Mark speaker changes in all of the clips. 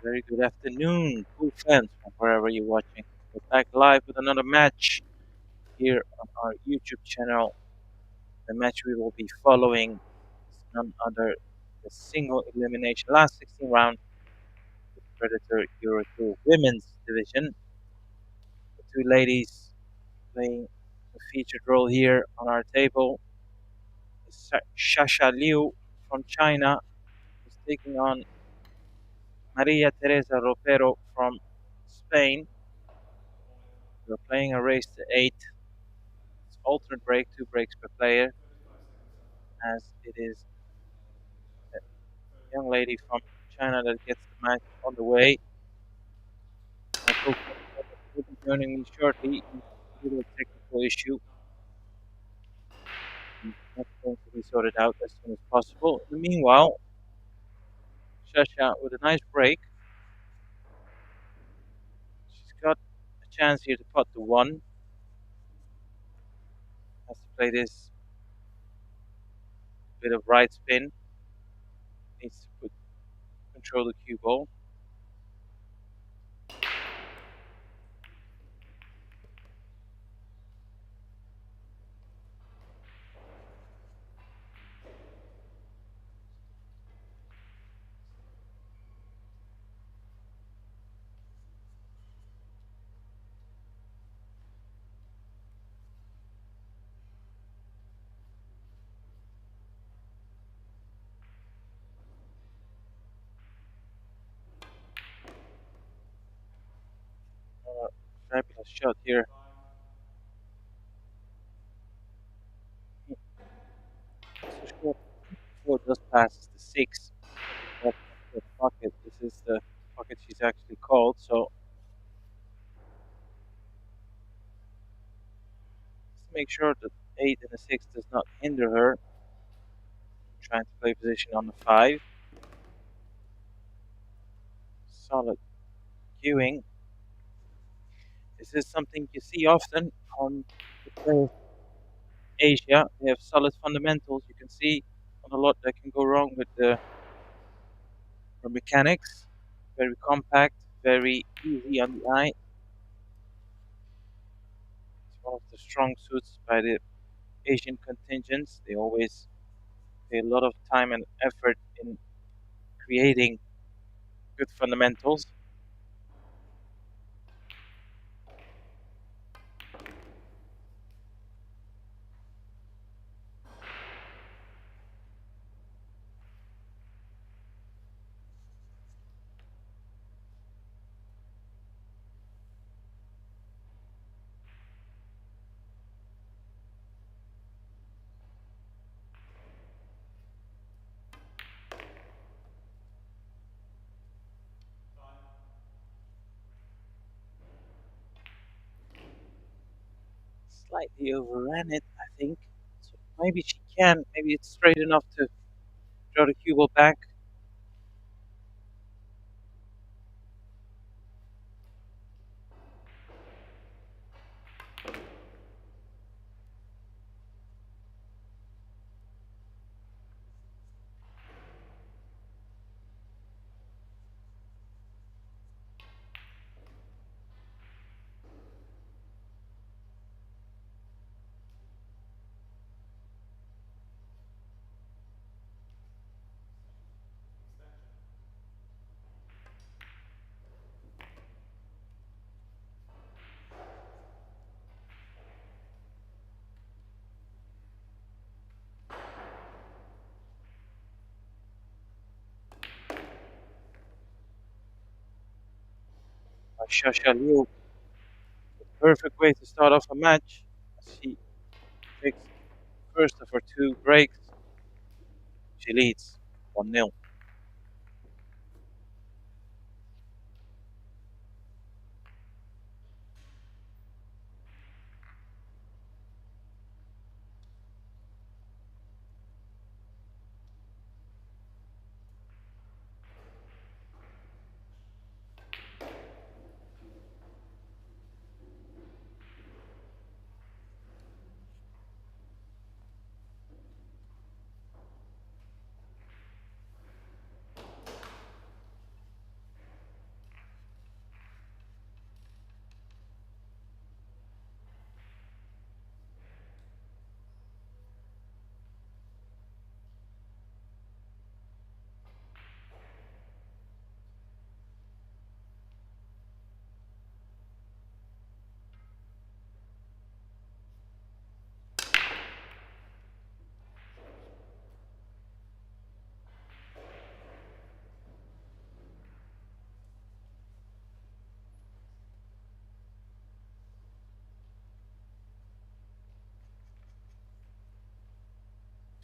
Speaker 1: Very good afternoon, cool fans from wherever you're watching. We're back live with another match here on our YouTube channel. The match we will be following is none other the single elimination last 16 round the Predator EuroTour Women's Division. The two ladies playing a featured role here on our table is Shasha Liu from China, who's taking on Maria Teresa Ropero from Spain. We're playing a race to 8. It's alternate break, 2 breaks per player, as it is a young lady from China that gets the match on the way. My co will be joining me shortly. A little technical issue. That's going to be sorted out as soon as possible. In the meanwhile, Shasha with a nice break. She's got a chance here to pot to 1. Has to play this bit of right spin. Needs to control the cue ball. Fabulous shot here. So short. 4 just passes the 6. That's the pocket. This is the pocket she's actually called. So just make sure that 8 and the 6 does not hinder her. Trying to play position on the 5. Solid cueing. This is something you see often on the play Asia. They have solid fundamentals. You can see on a lot that can go wrong with the mechanics. Very compact, very easy on the eye. It's one of the strong suits by the Asian contingents. They always pay a lot of time and effort in creating good fundamentals. Slightly overran it, I think. So maybe she can. Maybe it's straight enough to draw the cue ball back. Shasha Liu, the perfect way to start off a match. She takes first of her 2 breaks. She leads 1-0.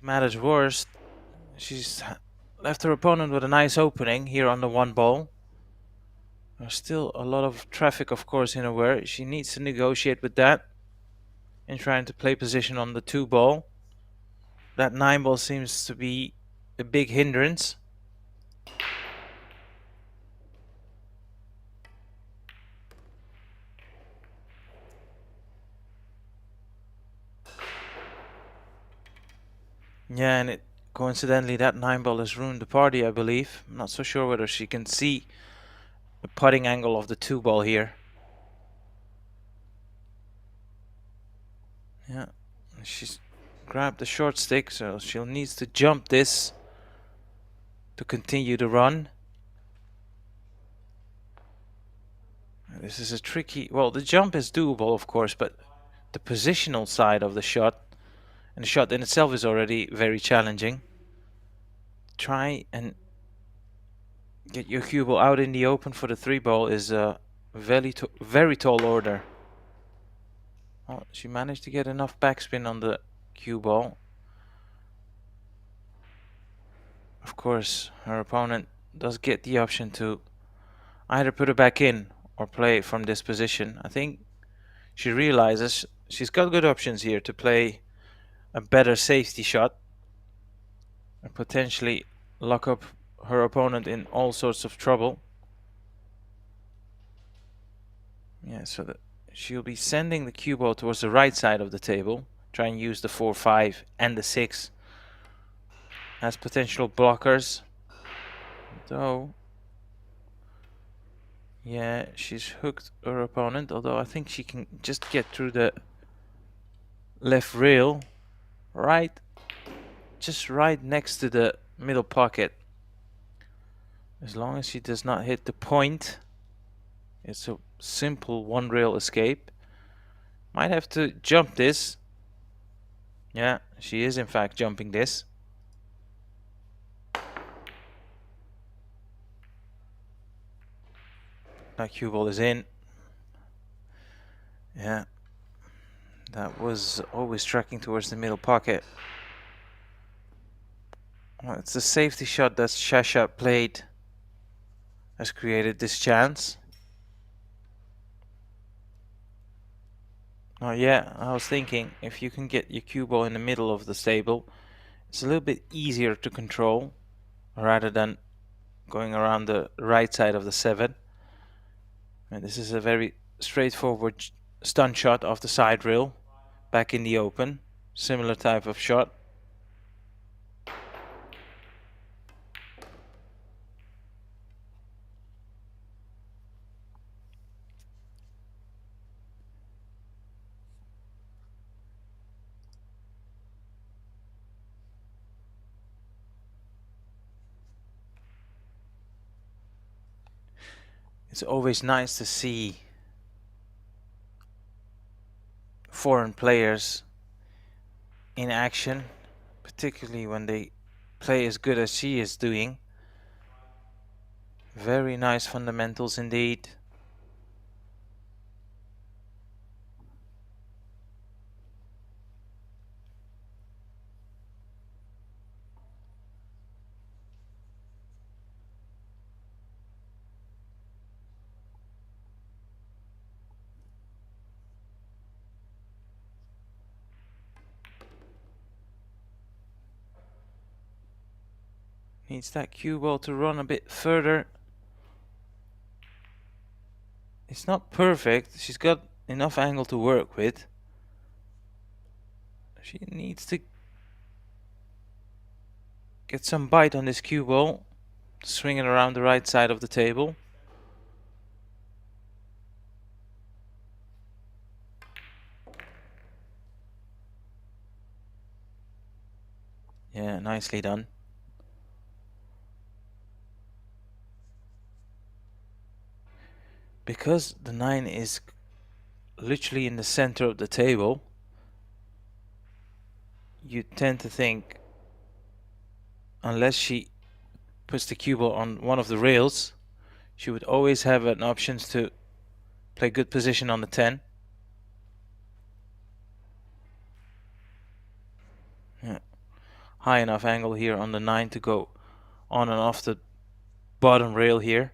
Speaker 1: matters worse, she's left her opponent with a nice opening here on the 1 ball. There's still a lot of traffic, of course, in her way. She needs to negotiate with that in trying to play position on the 2 ball. That 9 ball seems to be a big hindrance. Yeah, and coincidentally, that 9 ball has ruined the party, I believe. I'm not so sure whether she can see the putting angle of the 2 ball here. Yeah, she's grabbed the short stick, so she'll need to jump this to continue the run. This is a tricky... Well, the jump is doable, of course, but the positional side of the shot, and the shot in itself is already very challenging. Try and get your cue ball out in the open for the 3 ball is a very tall order. Well, she managed to get enough backspin on the cue ball. Of course, her opponent does get the option to either put it back in or play from this position. I think she realizes she's got good options here to play a better safety shot and potentially lock up her opponent in all sorts of trouble. Yeah, so that she'll be sending the cue ball towards the right side of the table. Try and use the 4-5 and the 6 as potential blockers. Though, yeah, she's hooked her opponent, although I think she can just get through the left rail, just right next to the middle pocket. As long as she does not hit the point, it's a simple 1 rail escape. Might have to jump this. Yeah, she is in fact jumping this. That cue ball is in. Yeah, that was always tracking towards the middle pocket. Well, it's the safety shot that Shasha played has created this chance. Oh yeah, I was thinking if you can get your cue ball in the middle of the table, it's a little bit easier to control rather than going around the right side of the 7. And this is a very straightforward stun shot off the side rail, back in the open. Similar type of shot. It's always nice to see foreign players in action, particularly when they play as good as she is doing. Very nice fundamentals indeed. Needs that cue ball to run a bit further. It's not perfect. She's got enough angle to work with. She needs to get some bite on this cue ball. Swing it around the right side of the table. Yeah, nicely done. Because the 9 is literally in the center of the table, you tend to think, unless she puts the cue ball on one of the rails, she would always have an option to play good position on the 10. Yeah. high enough angle here on the 9 to go on and off the bottom rail here.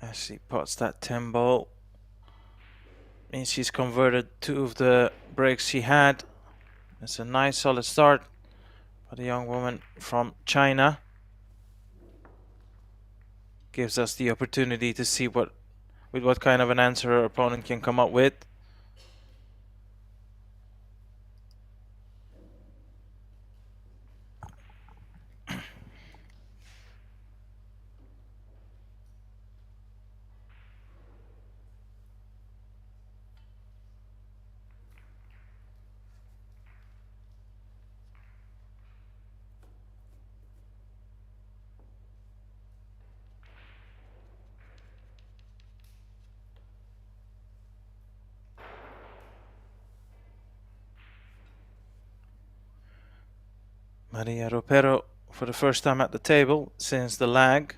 Speaker 1: As she pots that 10 ball, means she's converted 2 of the breaks she had. It's a nice solid start for the young woman from China. Gives us the opportunity to see what kind of an answer her opponent can come up with. Maria Ropero for the first time at the table since the lag.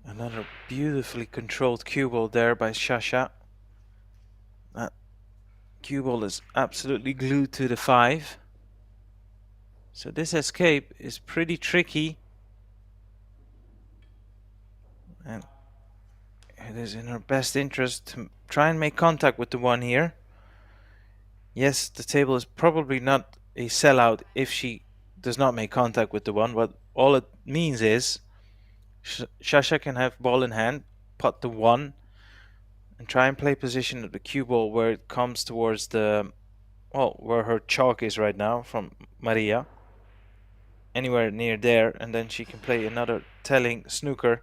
Speaker 1: Another beautifully controlled cue ball there by Sasha. That cue ball is absolutely glued to the 5. So this escape is pretty tricky. And it is in her best interest to try and make contact with the 1 here. Yes, the table is probably not a sellout if she does not make contact with the 1, but all it means is Sasha can have ball in hand, pot the 1, and try and play position of the cue ball where it comes towards the, well, where her chalk is right now from Maria. Anywhere near there, and then she can play another telling snooker.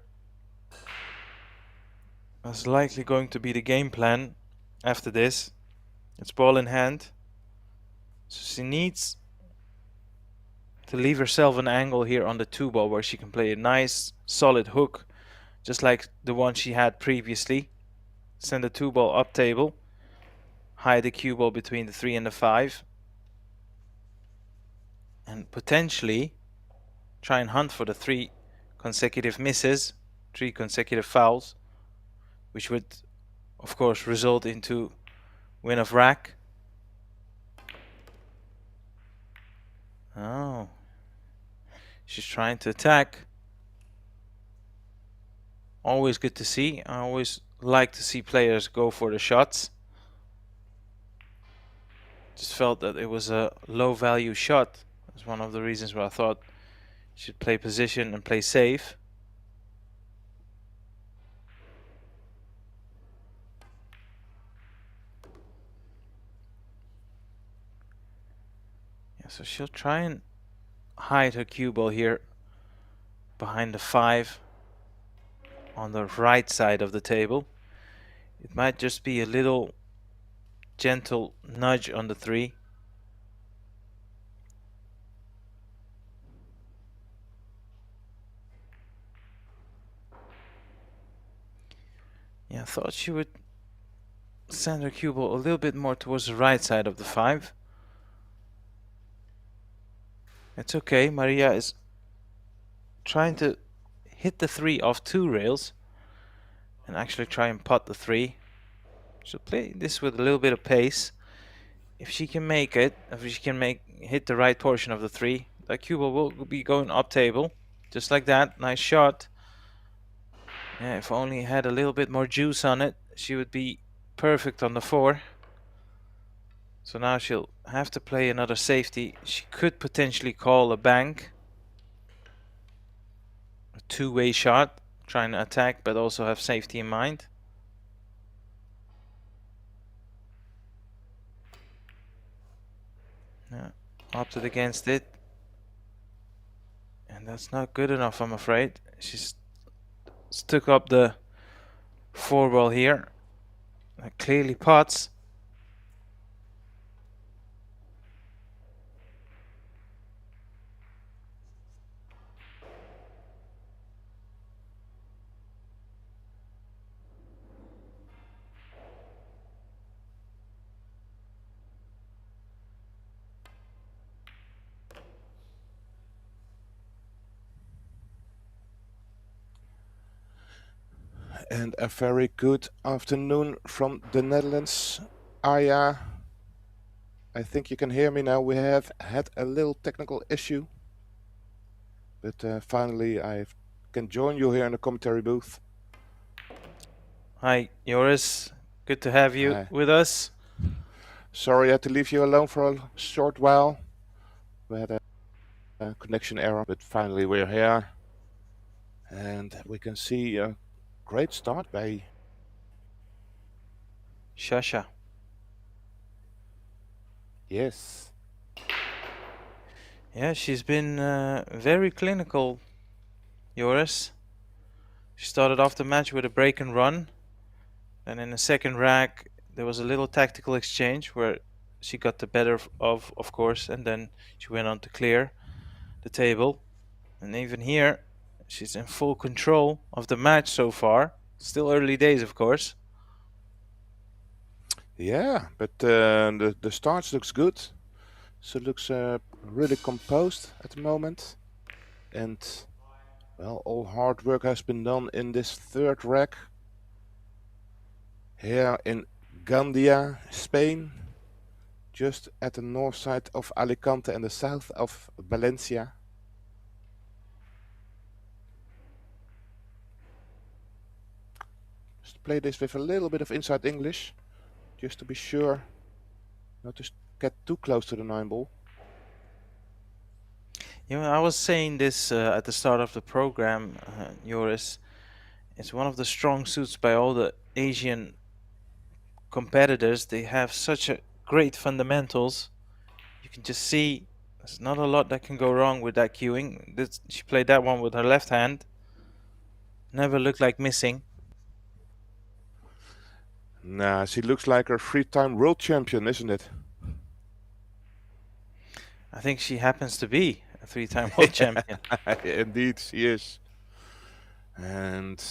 Speaker 1: That's likely going to be the game plan after this. It's ball in hand. So she needs to leave herself an angle here on the 2 ball where she can play a nice solid hook, just like the one she had previously. Send the 2 ball up table, hide the cue ball between the 3 and the 5, and potentially try and hunt for the 3 consecutive misses, 3 consecutive fouls, which would of course result into win of rack. Oh, she's trying to attack. Always good to see. I always like to see players go for the shots. Just felt that it was a low value shot. That's one of the reasons why I thought she should play position and play safe. Yeah, so she'll try and hide her cue ball here behind the 5 on the right side of the table. It might just be a little gentle nudge on the 3. Yeah, I thought she would send her cue ball a little bit more towards the right side of the 5. It's okay, Maria is trying to hit the 3 off 2 rails and actually try and pot the 3. So play this with a little bit of pace. If she can make it, if she can hit the right portion of the 3, That cue ball will be going up table. Just like that. Nice shot. Yeah, if only had a little bit more juice on it, she would be perfect on the 4. So now she'll have to play another safety. She could potentially call a bank. A two-way shot. Trying to attack, but also have safety in mind. Yeah, opted against it. And that's not good enough, I'm afraid. She's stuck up the 4 ball here. That clearly pots.
Speaker 2: And a very good afternoon from the Netherlands. Aya, I think you can hear me now. We have had a little technical issue, but finally I can join you here in the commentary booth.
Speaker 1: Hi, Joris. Good to have you with us.
Speaker 2: Sorry I had to leave you alone for a short while. We had a connection error, but finally we're here. And we can see a great start by
Speaker 1: Shasha.
Speaker 2: Yes.
Speaker 1: Yeah, she's been very clinical, Joris. She started off the match with a break and run. And in the second rack, there was a little tactical exchange where she got the better of course, and then she went on to clear the table. And even here, she's in full control of the match so far. Still early days, of course.
Speaker 2: Yeah, but the start looks good. So it looks really composed at the moment. And, well, all hard work has been done in this third rack. Here in Gandia, Spain. Just at the north side of Alicante and the south of Valencia. Just play this with a little bit of inside English. Just to be sure not to get too close to the 9 ball.
Speaker 1: You know, I was saying this at the start of the program, Joris. It's one of the strong suits by all the Asian competitors. They have such a great fundamentals. You can just see there's not a lot that can go wrong with that cueing. She played that one with her left hand. Never looked like missing.
Speaker 2: Nah, she looks like a 3-time world champion, isn't it?
Speaker 1: I think she happens to be a 3-time world champion.
Speaker 2: Indeed, she is. And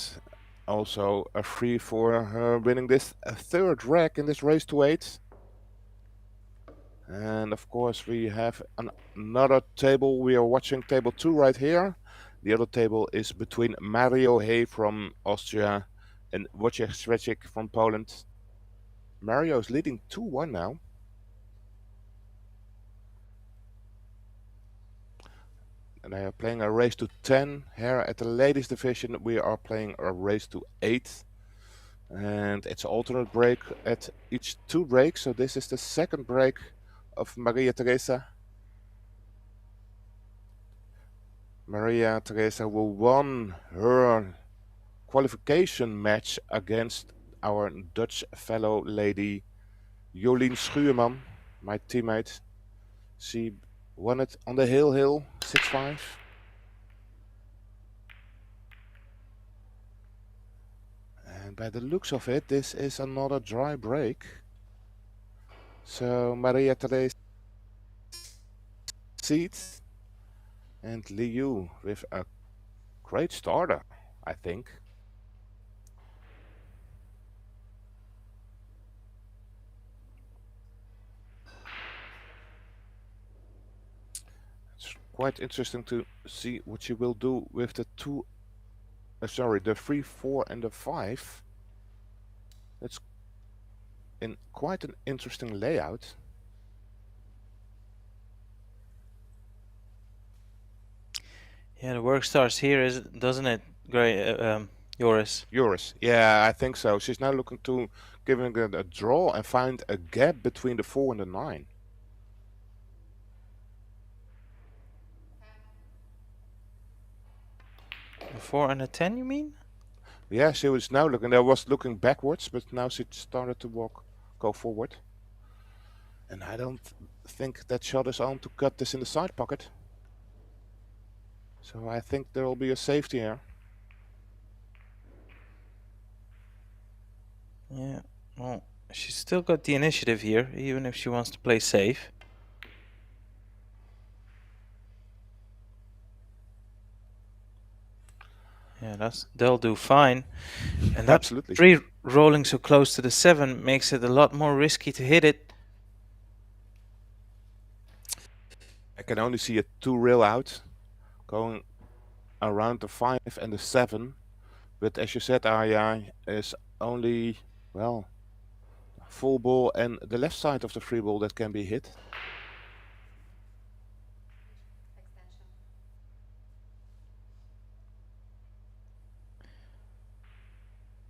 Speaker 2: also a free for her winning this third rack in this race to 8. And of course we have another table. We are watching table 2 right here. The other table is between Mario Hay from Austria and Wojciech Swecik from Poland. Mario is leading 2-1 now. And they are playing a race to 10. Here at the ladies division we are playing a race to 8. And it's alternate break at each 2 breaks. So this is the second break of Maria Teresa. Maria Teresa will won her qualification match against our Dutch fellow lady Jolien Schuurman, my teammate. She won it on the hill 6-5. And by the looks of it, this is another dry break. So Maria Teresa seat and LIU with a great starter, I think. It's quite interesting to see what she will do with the the 3, 4 and the 5. It's in quite an interesting layout.
Speaker 1: Yeah, the work starts here, doesn't it, Joris?
Speaker 2: Joris. Yeah, I think so. She's now looking to giving it a draw and find a gap between the 4 and the 9.
Speaker 1: The 4 and a 10, you mean?
Speaker 2: Yeah, she was now looking. There was looking backwards, but now she started to go forward. And I don't think that shot is on to cut this in the side pocket. So I think there will be a safety here.
Speaker 1: Yeah, well, she's still got the initiative here, even if she wants to play safe. Yeah, they'll do fine. And that
Speaker 2: Absolutely.
Speaker 1: free rolling so close to the 7 makes it a lot more risky to hit it.
Speaker 2: I can only see a 2 rail out going around the 5 and the 7. But as you said, Arya is only, well, full ball and the left side of the free ball that can be hit.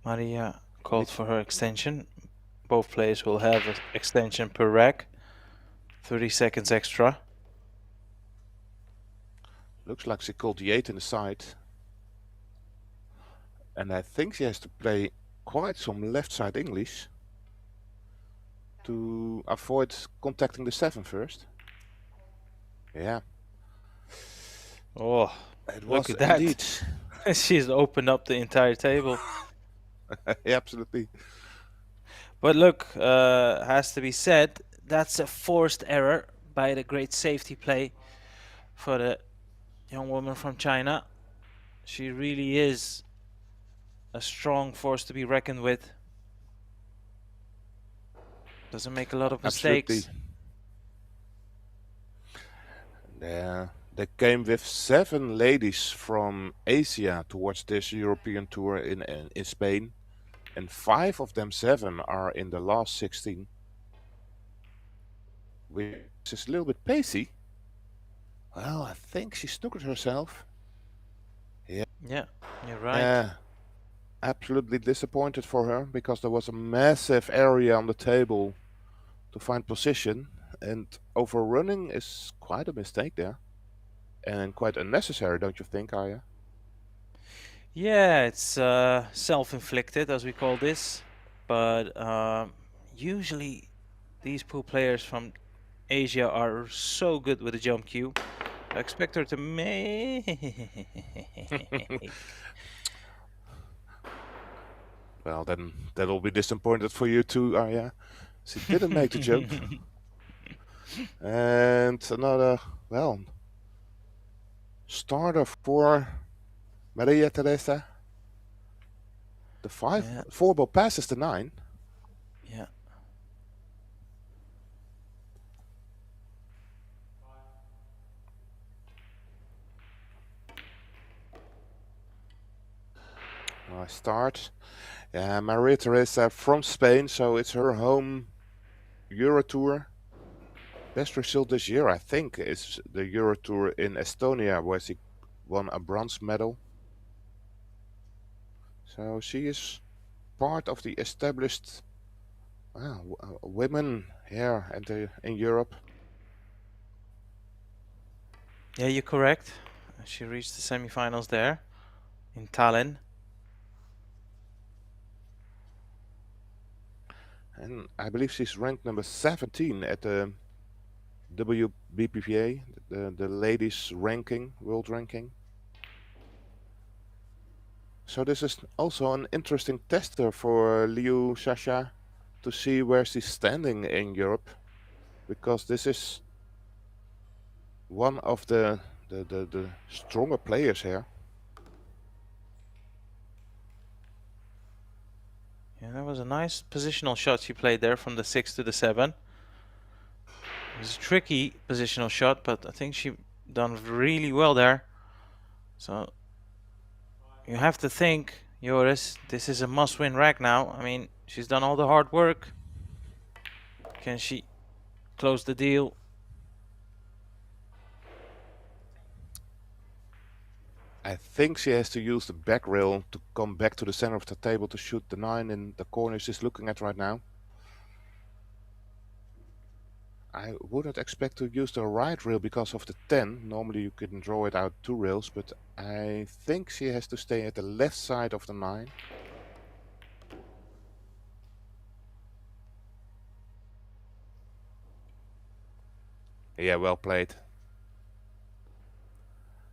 Speaker 1: Maria called for her extension. Both players will have an extension per rack. 30 seconds extra.
Speaker 2: Looks like she called the 8 in the side. And I think she has to play quite some left side English to avoid contacting the 7 first. Yeah.
Speaker 1: Oh,
Speaker 2: it
Speaker 1: look
Speaker 2: was
Speaker 1: at that.
Speaker 2: Indeed.
Speaker 1: She's opened up the entire table.
Speaker 2: Yeah, absolutely.
Speaker 1: But look, has to be said, that's a forced error by the great safety play for the young woman from China. She really is a strong force to be reckoned with. Doesn't make a lot of mistakes.
Speaker 2: Yeah, they came with 7 ladies from Asia towards this European tour in Spain, and 5 of them 7 are in the last 16, which is a little bit pacey. Well, I think she snookered herself.
Speaker 1: Yeah, you're right.
Speaker 2: Absolutely disappointed for her because there was a massive area on the table to find position, and overrunning is quite a mistake there. And quite unnecessary, don't you think, Arya?
Speaker 1: Yeah, it's self-inflicted, as we call this. But usually these pool players from Asia are so good with the jump cue. I expect her to
Speaker 2: Well, then that'll be disappointed for you too, Arya. She didn't make the jump. And another, well, starter for Maria Teresa. The 4 ball passes the 9.
Speaker 1: Yeah.
Speaker 2: Nice start. Yeah, Maria Teresa from Spain, so it's her home EuroTour. Best result this year, I think, is the EuroTour in Estonia, where she won a bronze medal. So she is part of the established women here in Europe.
Speaker 1: Yeah, you're correct. She reached the semifinals there in Tallinn.
Speaker 2: And I believe she's ranked number 17 at the WBPPA, the ladies ranking, world ranking. So this is also an interesting tester for LIU Sasha to see where she's standing in Europe, because this is one of the stronger players here.
Speaker 1: Yeah, that was a nice positional shot she played there from the 6 to the 7. It was a tricky positional shot, but I think she done really well there. So you have to think, Joris, this is a must-win rack now. I mean, she's done all the hard work. Can she close the deal?
Speaker 2: I think she has to use the back rail to come back to the center of the table to shoot the 9 in the corner she's looking at right now. I wouldn't expect to use the right rail because of the 10. Normally you can draw it out 2 rails, but I think she has to stay at the left side of the 9. Yeah, well played.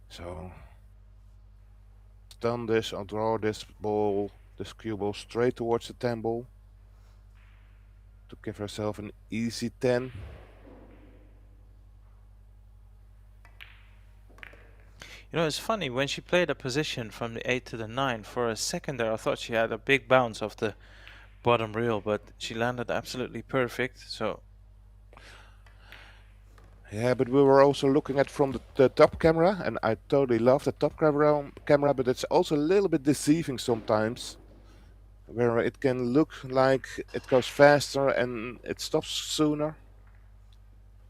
Speaker 2: So, stun this, I'll draw this ball, this cue ball straight towards the 10 ball to give herself an easy 10.
Speaker 1: You know, it's funny, when she played a position from the 8 to the 9, for a second there I thought she had a big bounce off the bottom reel, but she landed absolutely perfect, so...
Speaker 2: Yeah, but we were also looking at from the top camera, and I totally love the top camera, but it's also a little bit deceiving sometimes, where it can look like it goes faster and it stops sooner.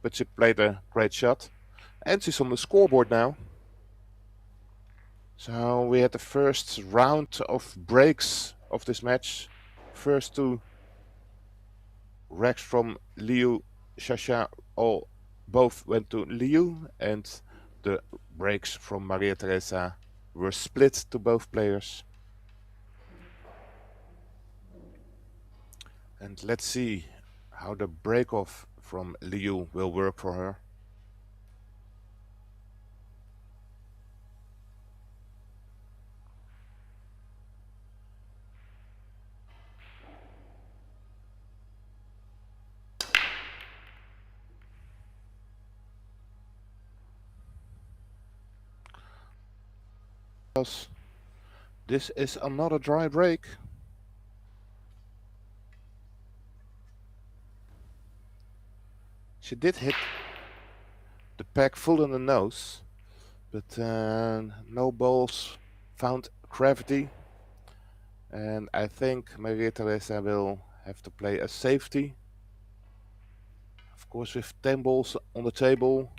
Speaker 2: But she played a great shot, and she's on the scoreboard now. So we had the first round of breaks of this match. First 2 racks from LIU, Shasha, both went to LIU, and the breaks from Maria Teresa were split to both players. And let's see how the break-off from LIU will work for her. This is another dry break. She did hit the peg full in the nose, but no balls found gravity. And I think Maria Teresa will have to play a safety. Of course, with 10 balls on the table.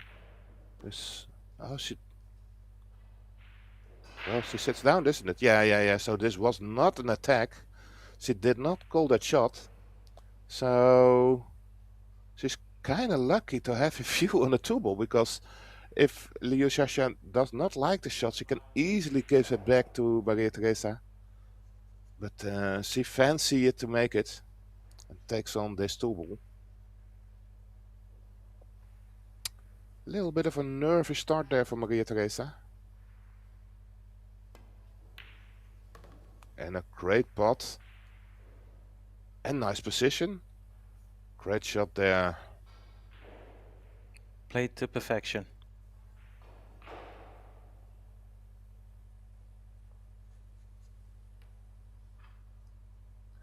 Speaker 2: She sits down, isn't it? Yeah. So this was not an attack. She did not call that shot. So she's kind of lucky to have a few on the 2 ball, because if Liu Shashan does not like the shot, she can easily give it back to Maria Teresa. But she fancy it to make it and takes on this 2 ball. A little bit of a nervous start there for Maria Teresa. And a great pot. And nice position. Great shot there.
Speaker 1: Played to perfection.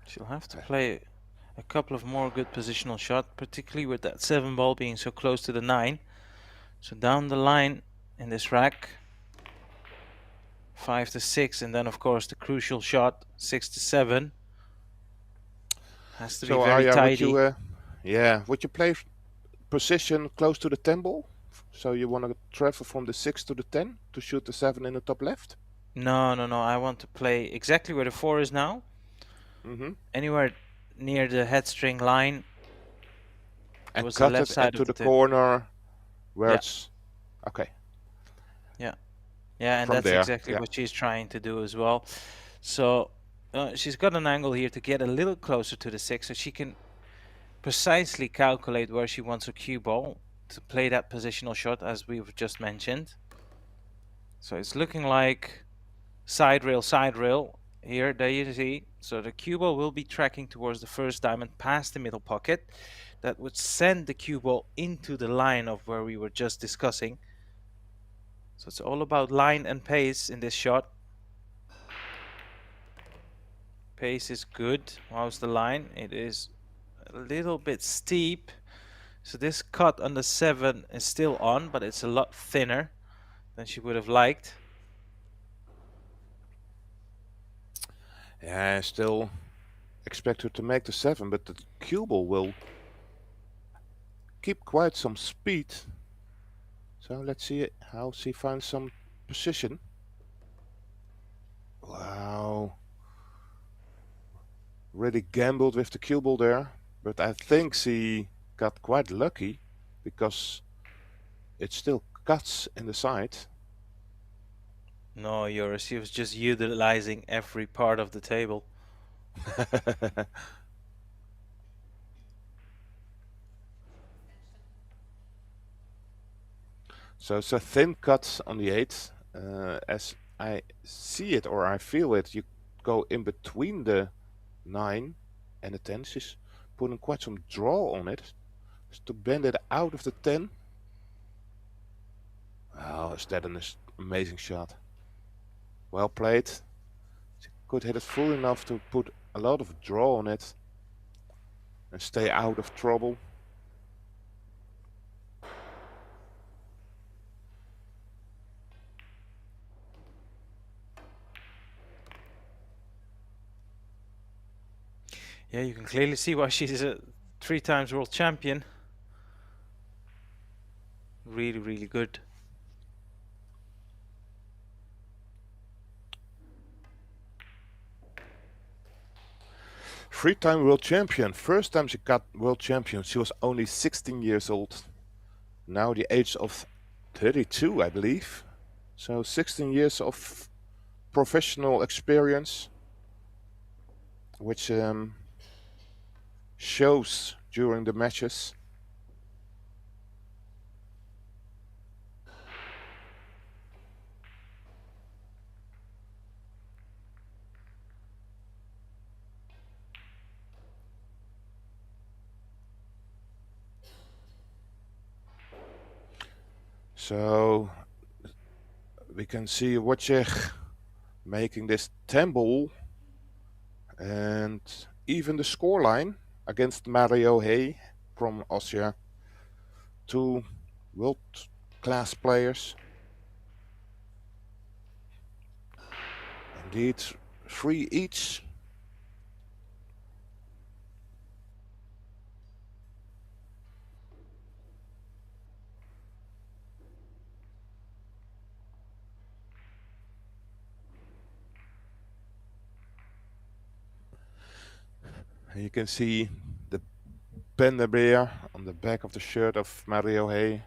Speaker 1: She'll have to play a couple of more good positional shots, particularly with that 7 ball being so close to the 9. So down the line in this rack, 5 to 6, and then of course the crucial shot, 6 to 7. Has to be very tidy.
Speaker 2: Would you play position close to the 10 ball? So you want to travel from the 6 to the 10 to shoot the 7 in the top left?
Speaker 1: No. I want to play exactly where the 4 is now. Anywhere near the head string line.
Speaker 2: And cut it into the corner where it's... Okay.
Speaker 1: Yeah, and that's exactly what she's trying to do as well. So she's got an angle here to get a little closer to the 6, so she can precisely calculate where she wants her cue ball to play that positional shot, as we've just mentioned. So it's looking like side rail here. There you see. So the cue ball will be tracking towards the first diamond past the middle pocket. That would send the cue ball into the line of where we were just discussing. So it's all about line and pace in this shot. Pace is good. How's the line? It is a little bit steep. So this cut on the 7 is still on, but it's a lot thinner than she would have liked.
Speaker 2: Yeah, I still expect her to make the 7, but the cue ball will keep quite some speed. So let's see how she finds some position. Wow. Really gambled with the cue ball there. But I think she got quite lucky because it still cuts in the side.
Speaker 1: No, Yoris, was just utilizing every part of the table.
Speaker 2: So it's a thin cut on the 8. As I see it or I feel it, you go in between the 9 and the 10. She's putting quite some draw on it to bend it out of the 10. Oh, is that an amazing shot? Well played. She could hit it full enough to put a lot of draw on it and stay out of trouble.
Speaker 1: Yeah, you can clearly see why she's a 3 times world champion. Really, really good.
Speaker 2: Three-time world champion. First time she got world champion, she was only 16 years old. Now the age of 32, I believe. So 16 years of professional experience, which shows during the matches. So we can see Wojciech making this 10 ball, and even the scoreline against Mario Hay from Austria. Two world class players. Indeed, 3 each. And you can see the Bendebeer on the back of the shirt of Mario Hay.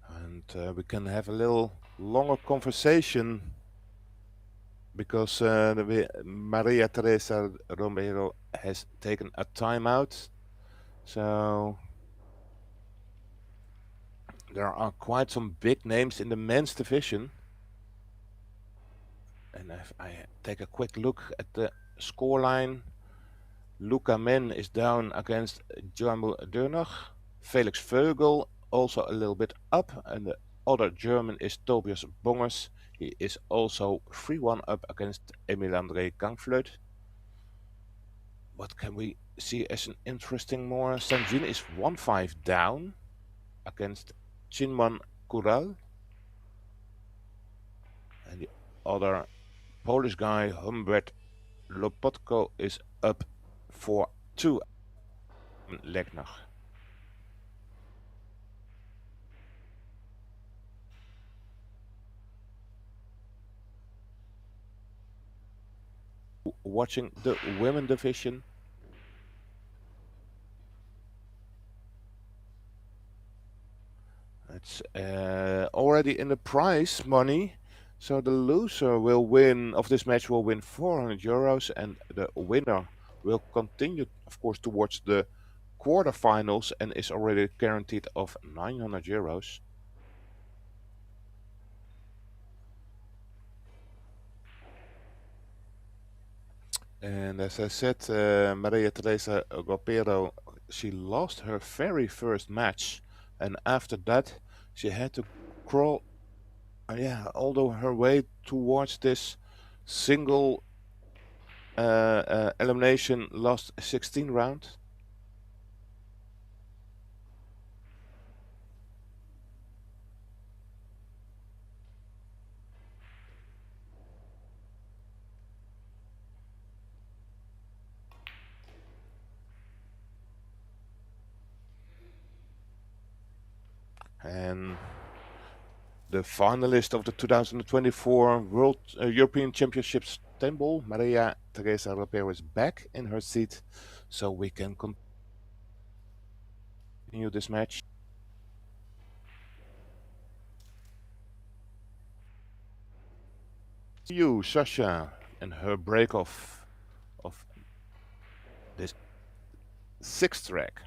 Speaker 2: And we can have a little longer conversation because Maria Teresa Romero has taken a timeout. So there are quite some big names in the men's division. And if I take a quick look at the scoreline, Luca Men is down against Jamul Dönach. Felix Vögel also a little bit up, and the other German is Tobias Bongers. He is also 3-1 up against Emil André Gangfluit. What can we see as an interesting more? Sanjin is 1-5 down against Chinman Kural. And the other Polish guy, Humbert Lopotko, is up 4-2 Legner. Watching the women division. It's already in the prize money. So the loser will win of this match will win 400 euros, and the winner will continue, of course, towards the quarterfinals and is already guaranteed of 900 euros. And as I said, Maria Teresa Ropero, she lost her very first match, and after that she had to crawl, although her way towards this single elimination, lost 16 rounds. And the finalist of the 2024 World European Championships table, Maria Teresa Ropero, is back in her seat, so we can continue this match. You, Sasha, and her break off of this sixth track.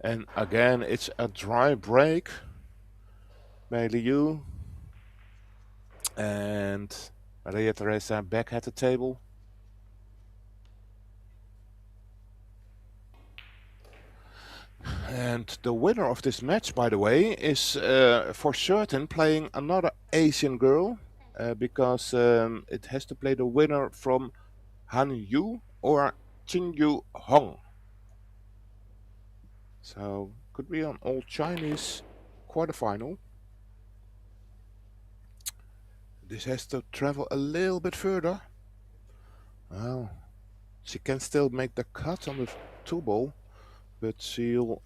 Speaker 2: And again, it's a dry break by LIU. And Maria Teresa back at the table. And the winner of this match, by the way, is for certain playing another Asian girl, because it has to play the winner from Han Yu or Chin Yu Hong. So could be an all Chinese quarterfinal. This has to travel a little bit further. Well, she can still make the cut on the two ball, but she'll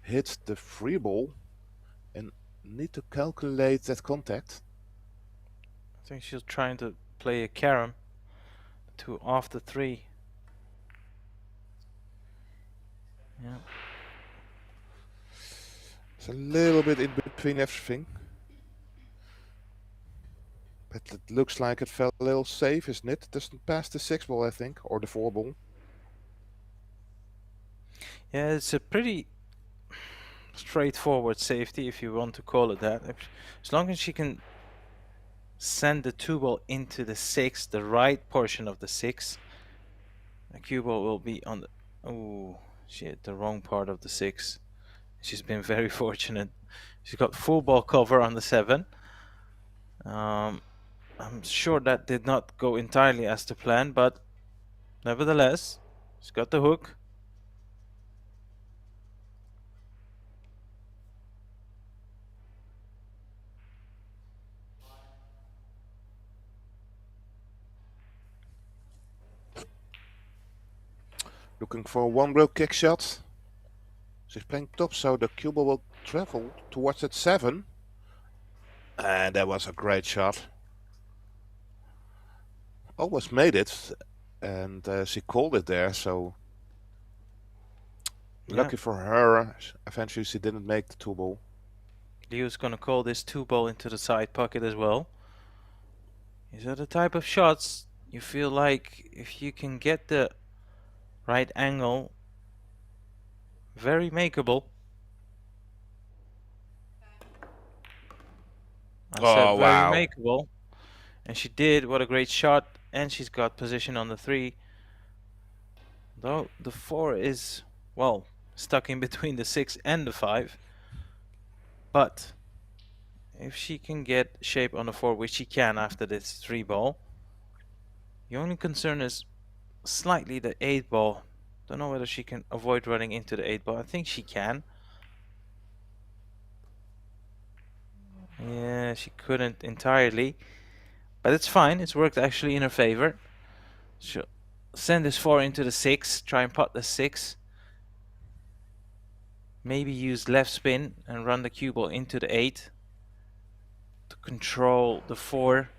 Speaker 2: hit the free ball and need to calculate that contact.
Speaker 1: I think she's trying to play a carom to off the 3. Yeah.
Speaker 2: It's a little bit in between everything. But it looks like it felt a little safe, isn't it? It doesn't pass the 6 ball, I think, or the 4 ball.
Speaker 1: Yeah, it's a pretty straightforward safety, if you want to call it that. As long as she can send the 2 ball into the 6, the right portion of the 6, the cue ball will be on the... Oh, she hit the wrong part of the 6. She's been very fortunate. She's got full ball cover on the 7. I'm sure that did not go entirely as to plan, but nevertheless, she's got the hook.
Speaker 2: Looking for one real kick shot. She's playing top, so the cue ball will travel towards that 7. And that was a great shot. Almost made it, and she called it there, so lucky for her, eventually she didn't make the 2 ball.
Speaker 1: Liu's gonna call this 2 ball into the side pocket as well. These are the type of shots you feel like if you can get the right angle, very makeable. I said very makeable. And she did. What a great shot. And she's got position on the 3. Though the 4 is, well, stuck in between the 6 and the 5. But if she can get shape on the 4, which she can after this 3 ball, the only concern is slightly the 8 ball. Don't know whether she can avoid running into the 8 ball. I think she can. Yeah, she couldn't entirely. But it's fine. It's worked actually in her favor. She'll send this 4 into the 6. Try and pot the 6. Maybe use left spin and run the cue ball into the 8 to control the 4.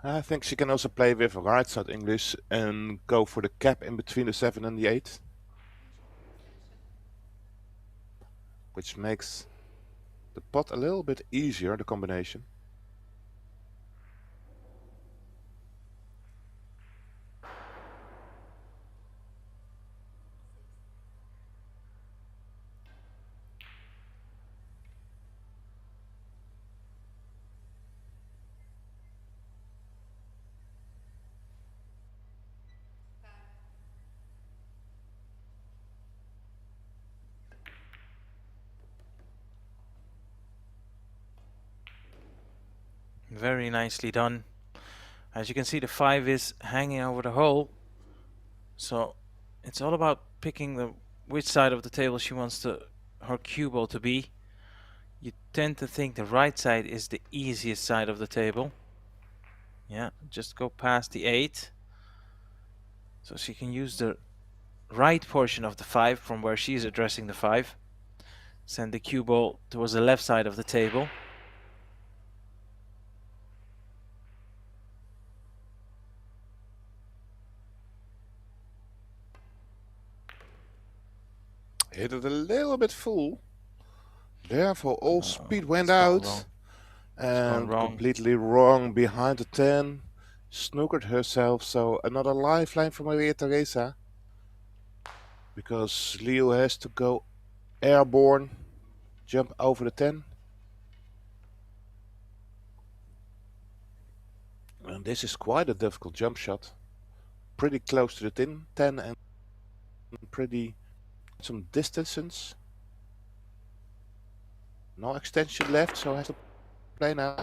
Speaker 2: I think she can also play with right side English and go for the cap in between the 7 and the 8. Which makes the pot a little bit easier, the combination.
Speaker 1: Very nicely done. As you can see, the 5 is hanging over the hole. So it's all about picking the which side of the table she wants her cue ball to be. You tend to think the right side is the easiest side of the table. Yeah, just go past the 8. So she can use the right portion of the 5 from where she's addressing the 5. Send the cue ball towards the left side of the table.
Speaker 2: Hit it a little bit full. Therefore, all speed went
Speaker 1: It's gone
Speaker 2: out.
Speaker 1: wrong.
Speaker 2: And
Speaker 1: wrong.
Speaker 2: completely wrong behind the 10. Snookered herself. So another lifeline for Maria Teresa. Because Leo has to go airborne. Jump over the 10. And this is quite a difficult jump shot. Pretty close to the 10 and pretty some distances. No extension left, so I have to play now.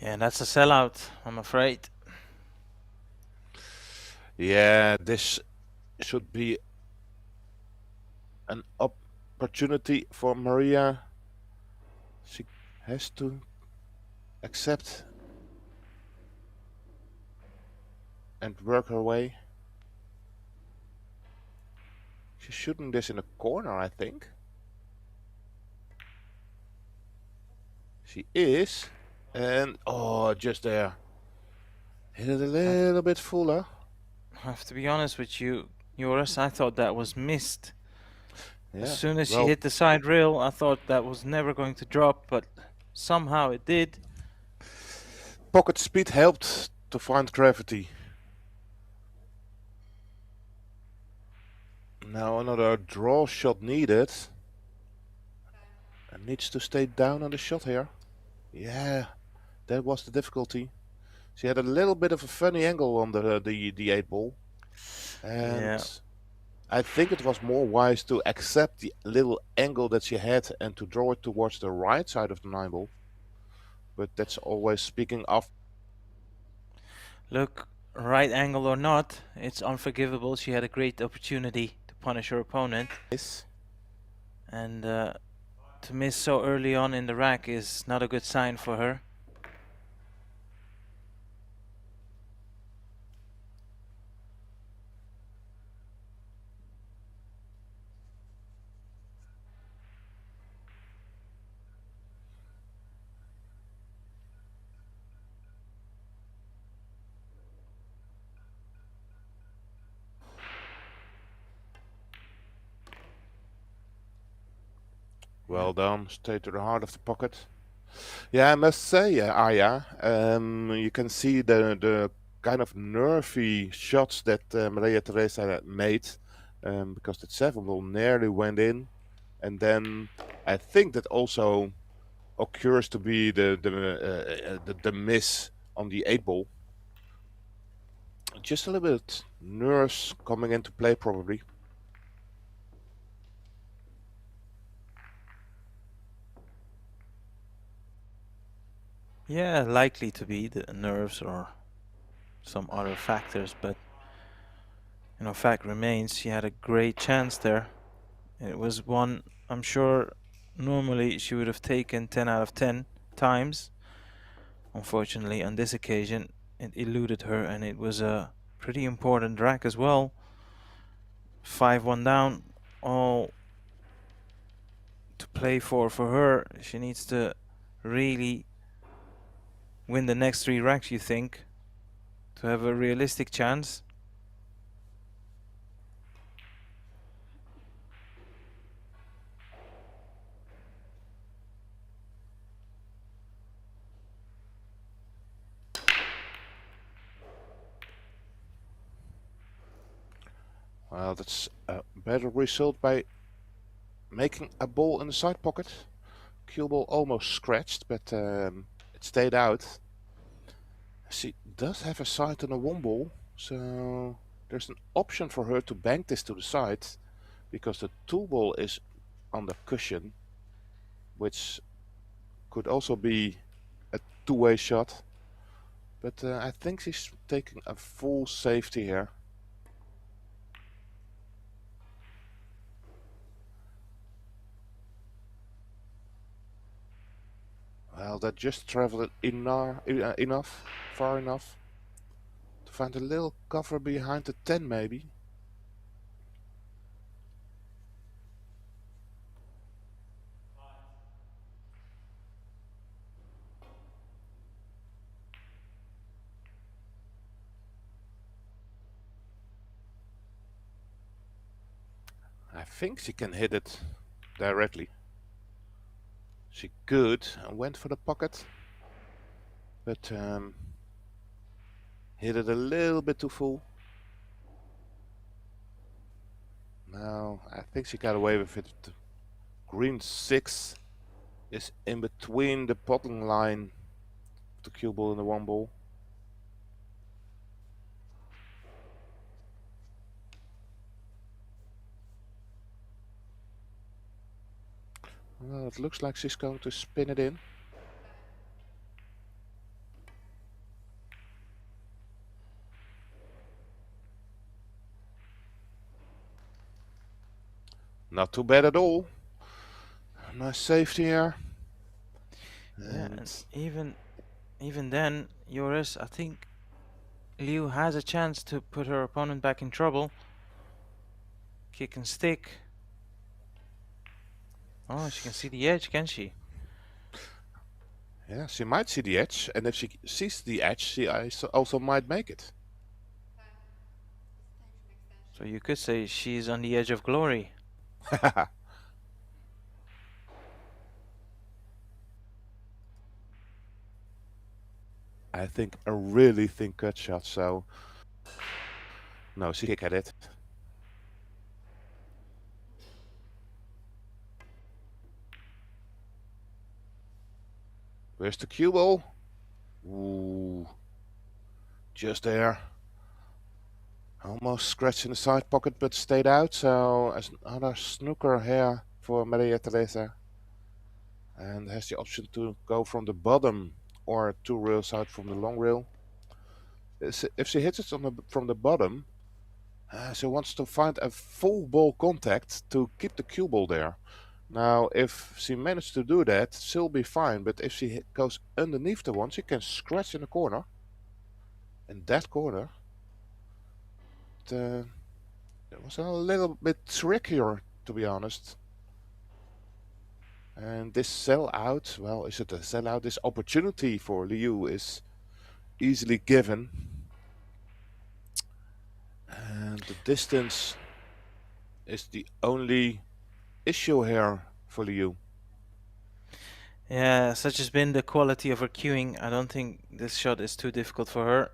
Speaker 1: Yeah, that's a sellout, I'm afraid.
Speaker 2: Yeah, this should be an opportunity for Maria. She has to accept and work her way. She's shooting this in a corner, I think. She is. And, oh, just there. Hit it a little bit fuller.
Speaker 1: I have to be honest with you, Joris, I thought that was missed.
Speaker 2: Yeah,
Speaker 1: As soon as she hit the side rail, I thought that was never going to drop, but somehow it did.
Speaker 2: Pocket speed helped to find gravity. Now another draw shot needed. And needs to stay down on the shot here. Yeah, that was the difficulty. She had a little bit of a funny angle on the 8 ball. And
Speaker 1: Yeah.
Speaker 2: I think it was more wise to accept the little angle that she had and to draw it towards the right side of the 9 ball. But that's always speaking of.
Speaker 1: Look, right angle or not, it's unforgivable. She had a great opportunity to punish her opponent. And to miss so early on in the rack is not a good sign for her.
Speaker 2: Well done, straight to the heart of the pocket. Yeah, I must say, Aya, you can see the kind of nervy shots that Maria Teresa made, because that 7 ball nearly went in, and then I think that also occurs to be the miss on the 8 ball. Just a little bit nerves coming into play, probably.
Speaker 1: Yeah, likely to be the nerves or some other factors, but fact remains she had a great chance there. It was one I'm sure normally she would have taken 10 out of 10 times. Unfortunately, on this occasion, it eluded her, and it was a pretty important rack as well. 5-1 down, all to play for her. She needs to really win the next 3 racks, you think, to have a realistic chance.
Speaker 2: Well, that's a better result by making a ball in the side pocket. Cue ball almost scratched, but it stayed out. She does have a side on a 1 ball, so there's an option for her to bank this to the side, because the 2 ball is on the cushion, which could also be a 2-way shot. But I think she's taking a full safety here. Well, that just traveled enough, far enough to find a little cover behind the 10 maybe. I think she can hit it directly. She could and went for the pocket, but hit it a little bit too full. No, I think she got away with it. The green 6 is in between the potting line of the cue ball and the 1 ball. Well, it looks like she's going to spin it in. Not too bad at all. Nice safety here.
Speaker 1: Yeah, and even then, Joris, I think Liu has a chance to put her opponent back in trouble. Kick and stick. Oh, she can see the edge, can she?
Speaker 2: Yeah, she might see the edge, and if she sees the edge, she also might make it.
Speaker 1: So you could say she's on the edge of glory.
Speaker 2: I think a really thin cut shot, so no, she kick at it. Where's the cue ball? Ooh, just there. Almost scratched in the side pocket, but stayed out. So another snooker here for Maria Teresa, and has the option to go from the bottom or 2 rails out from the long rail. If she hits it from the bottom, she wants to find a full ball contact to keep the cue ball there. Now, if she managed to do that, she'll be fine. But if she goes underneath the one, she can scratch in the corner. In that corner, it was a little bit trickier, to be honest. And this sell out, well, is it a sell out? This opportunity for LIU is easily given. And the distance is the only issue here for LIU.
Speaker 1: Yeah, such has been the quality of her cueing. I don't think this shot is too difficult for her.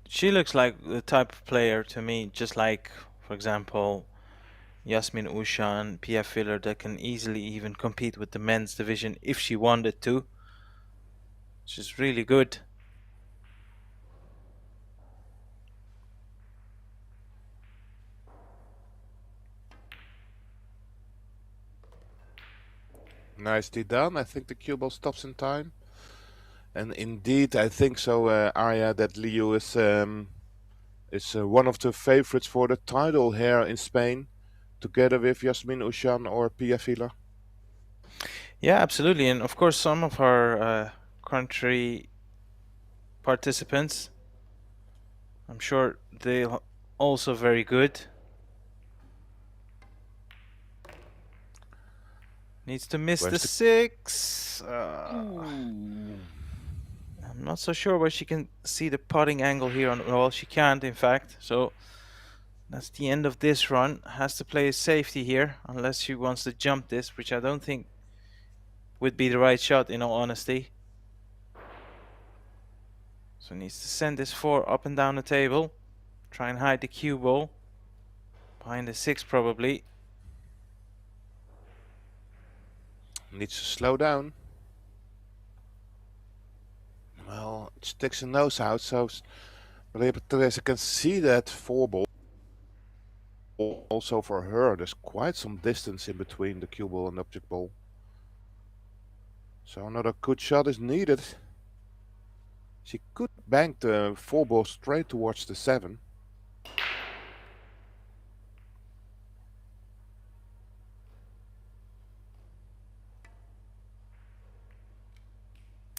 Speaker 1: She looks like the type of player to me, just like, for example, Yasmin Ushan, PF filler, that can easily even compete with the men's division if she wanted to. She's really good.
Speaker 2: Nicely done. I think the cue ball stops in time. And indeed, I think so, Arya, that LIU is one of the favorites for the title here in Spain, together with Yasmin Ushan or Pia Fila.
Speaker 1: Yeah, absolutely. And of course, some of our country participants, I'm sure they're also very good. Needs to miss the 6. I'm not so sure where she can see the potting angle here. Well, she can't, in fact. So that's the end of this run. Has to play a safety here, unless she wants to jump this, which I don't think would be the right shot, in all honesty. So needs to send this 4 up and down the table. Try and hide the cue ball. Behind the 6, probably.
Speaker 2: Needs to slow down. Well, it sticks a nose out, so Maria Teresa can see that 4 ball. Also for her, there's quite some distance in between the cue ball and object ball. So another good shot is needed. She could bank the 4-ball straight towards the 7.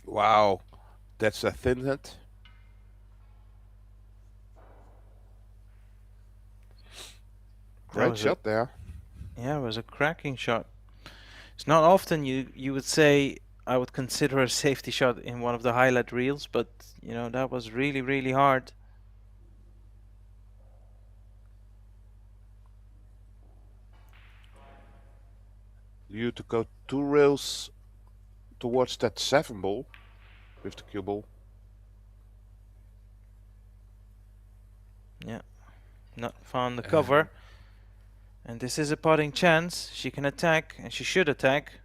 Speaker 2: Wow, that's a thin hit. Great shot there.
Speaker 1: Yeah, it was a cracking shot. It's not often you would say I would consider a safety shot in one of the highlight reels, but you know that was really, really hard.
Speaker 2: You to go 2 rails towards that 7 ball with the cue ball.
Speaker 1: Yeah, not found the cover. And this is a putting chance. She can attack, and she should attack.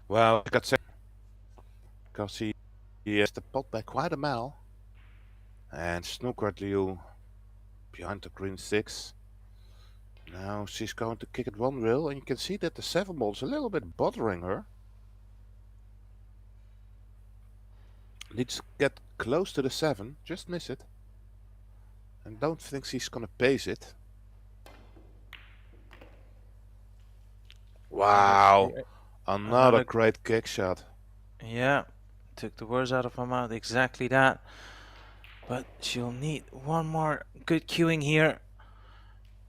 Speaker 2: Well, I got second because he has the pot by quite a mile. And snookered LIU behind the green 6. Now she's going to kick it 1 rail, and you can see that the 7 ball is a little bit bothering her. Needs to get close to the 7, just miss it. And don't think she's gonna pace it. Wow, another great kick shot.
Speaker 1: Yeah, took the words out of my mouth, exactly that. But she'll need one more good cueing here.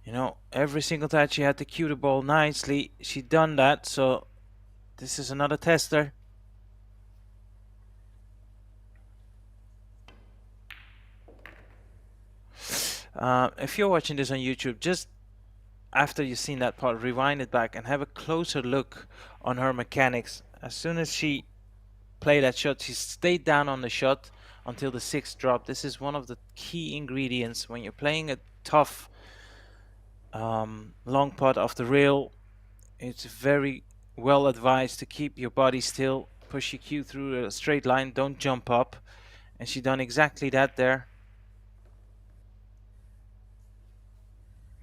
Speaker 1: You know, every single time she had to cue the ball nicely, she done that, so this is another tester. If you're watching this on YouTube, just after you've seen that part, rewind it back and have a closer look on her mechanics. As soon as she played that shot, she stayed down on the shot until the 6 dropped. This is one of the key ingredients when you're playing a tough long putt off the rail. It's very well advised to keep your body still, push your cue through a straight line, don't jump up. And she done exactly that there.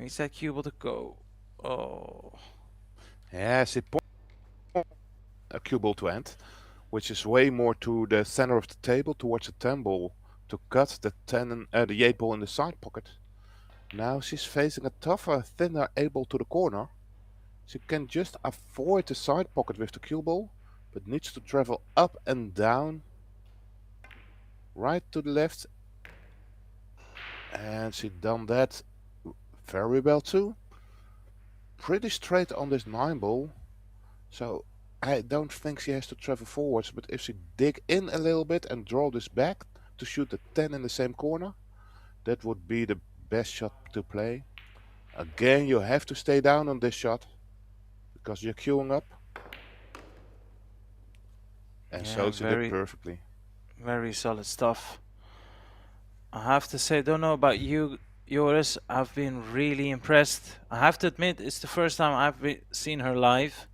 Speaker 1: Is that cue able to go? Oh.
Speaker 2: Yeah, she pointed a cue ball to end, which is way more to the center of the table towards the 10 ball to cut the 8 ball in the side pocket. Now she's facing a tougher, thinner 8 ball to the corner. She can just avoid the side pocket with the cue ball, but needs to travel up and down, right to the left. And she done that very well too. Pretty straight on this 9 ball. So I don't think she has to travel forwards, but if she dig in a little bit and draw this back to shoot the 10 in the same corner, that would be the best shot to play. Again, you have to stay down on this shot because you're queuing up. And
Speaker 1: Yeah,
Speaker 2: so she did perfectly.
Speaker 1: Very solid stuff. I have to say, don't know about you, Joris, I've been really impressed. I have to admit, it's the first time I've seen her live.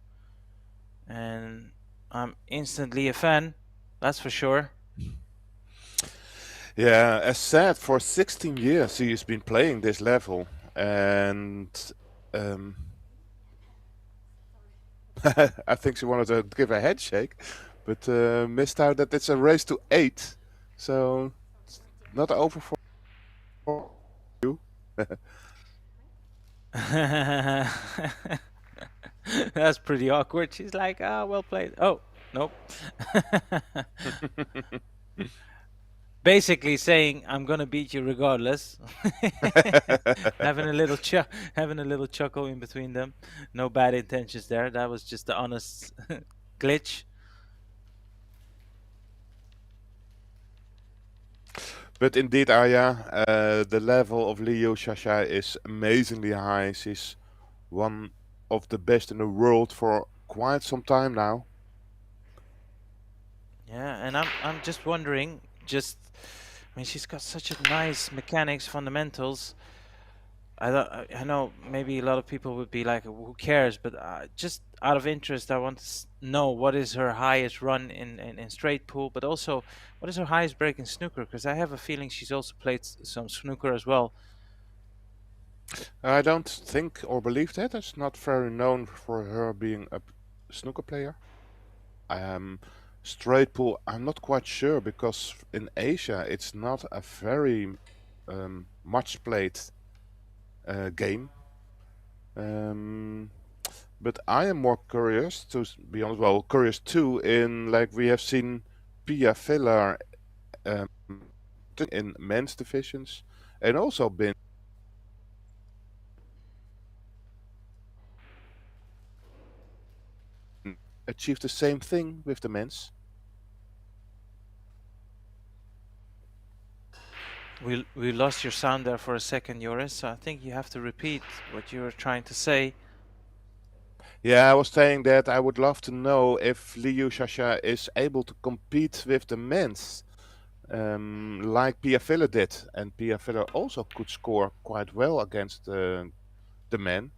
Speaker 1: And I'm instantly a fan, that's for sure.
Speaker 2: Yeah, as said, for 16 years she has been playing this level. And I think she wanted to give a handshake, but missed out that it's a race to 8. So it's not over for you.
Speaker 1: That's pretty awkward. She's like, ah, well played. Oh, nope. Basically saying, I'm gonna beat you regardless. having a little chuckle in between them. No bad intentions there. That was just the honest glitch.
Speaker 2: But indeed, Arya, the level of LIU Shasha is amazingly high. She's one of the best in the world for quite some time now.
Speaker 1: Yeah, and I'm just wondering, I mean, she's got such a nice mechanics, fundamentals. I know maybe a lot of people would be like, who cares? But just out of interest, I want to know what is her highest run in straight pool, but also what is her highest break in snooker? Because I have a feeling she's also played some snooker as well.
Speaker 2: I don't think or believe that. It's not very known for her being a snooker player. Um, Straight pool, I'm not quite sure because in Asia it's not a very much played game. Um, but I am more curious, to be honest, well, curious too, in like we have seen Pia Villar um, in men's divisions and also been achieved the same thing with the men's.
Speaker 1: We lost your sound there for a second, Joris. So I think you have to repeat what you were trying to say.
Speaker 2: Yeah, I was saying that I would love to know if Liu Shasha is able to compete with the men's like Pia Villa did. And Pia Villa also could score quite well against the men.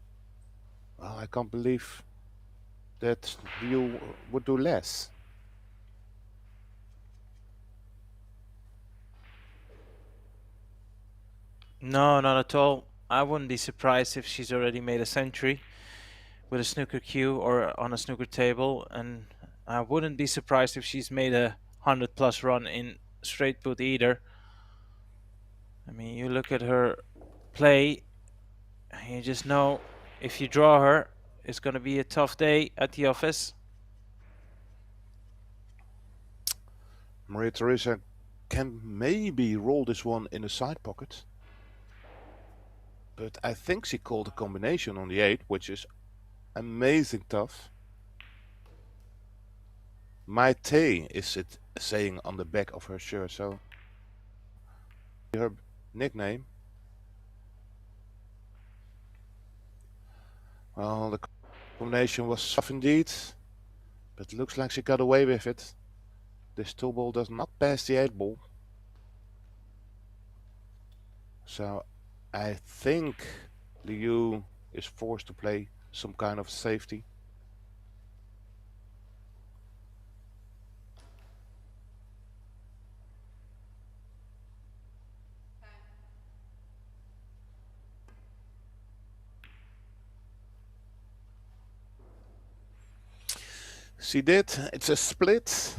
Speaker 2: Well, I can't believe that Liu would do less.
Speaker 1: No, not at all. I wouldn't be surprised if she's already made a century with a snooker cue or on a snooker table, and I wouldn't be surprised if she's made a 100+ run in straight put either. I mean, you look at her play, and you just know if you draw her, it's going to be a tough day at the office.
Speaker 2: Maria Teresa can maybe roll this one in the side pocket. But I think she called a combination on the 8, which is amazing tough. My Tay is it saying on the back of her shirt, so her nickname. Well, the combination was tough indeed, but looks like she got away with it. This 2 ball does not pass the 8 ball. So I think Liu is forced to play some kind of safety. She did. It's a split.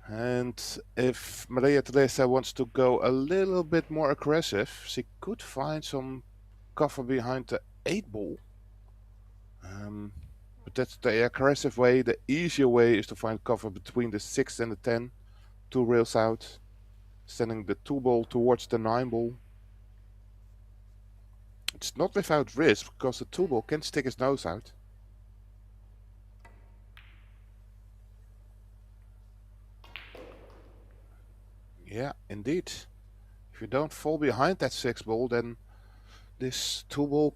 Speaker 2: And if Maria Teresa wants to go a little bit more aggressive, she could find some cover behind the 8 ball. But that's the aggressive way. The easier way is to find cover between the 6 and the 10, 2 rails out, sending the 2 ball towards the 9 ball. It's not without risk because the 2 ball can stick his nose out. Yeah, indeed. If you don't fall behind that 6 ball, then this 2 ball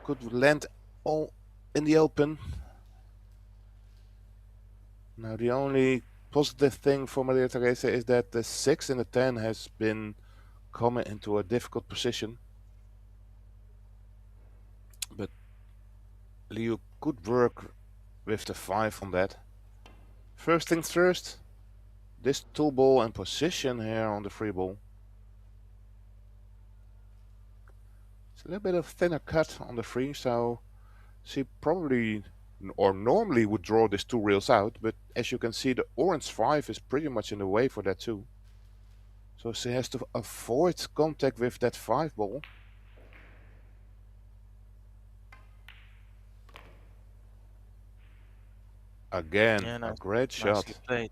Speaker 2: could land all in the open. Now the only positive thing for Maria Teresa is that the 6 and the 10 has been coming into a difficult position. But Liu could work with the 5 on that. First things first, this 2 ball and position here on the 3 ball. It's a little bit of thinner cut on the 3, so she probably or normally would draw this 2 rails out, but as you can see the orange 5 is pretty much in the way for that too. So she has to avoid contact with that 5 ball. Again,
Speaker 1: Yeah,
Speaker 2: a
Speaker 1: nice,
Speaker 2: great
Speaker 1: nicely
Speaker 2: shot.
Speaker 1: played.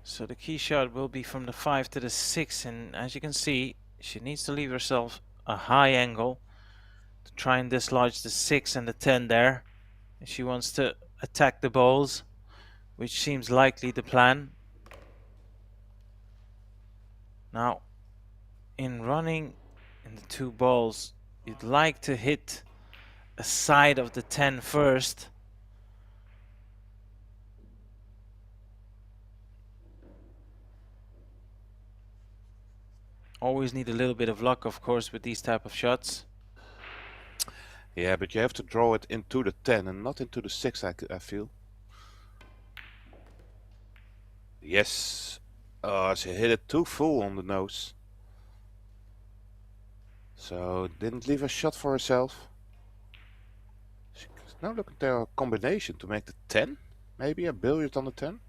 Speaker 1: So the key shot will be from the 5 to the 6, and as you can see, she needs to leave herself a high angle to try and dislodge the 6 and the 10 there. If she wants to attack the balls, which seems likely the plan. Now, in running in the 2 balls, you'd like to hit a side of the 10 first. Always need a little bit of luck, of course, with these type of shots.
Speaker 2: Yeah, but you have to draw it into the 10 and not into the 6, I feel. Yes. She hit it too full on the nose. So didn't leave a shot for herself. She's now looking at a combination to make the 10. Maybe a billiard on the 10.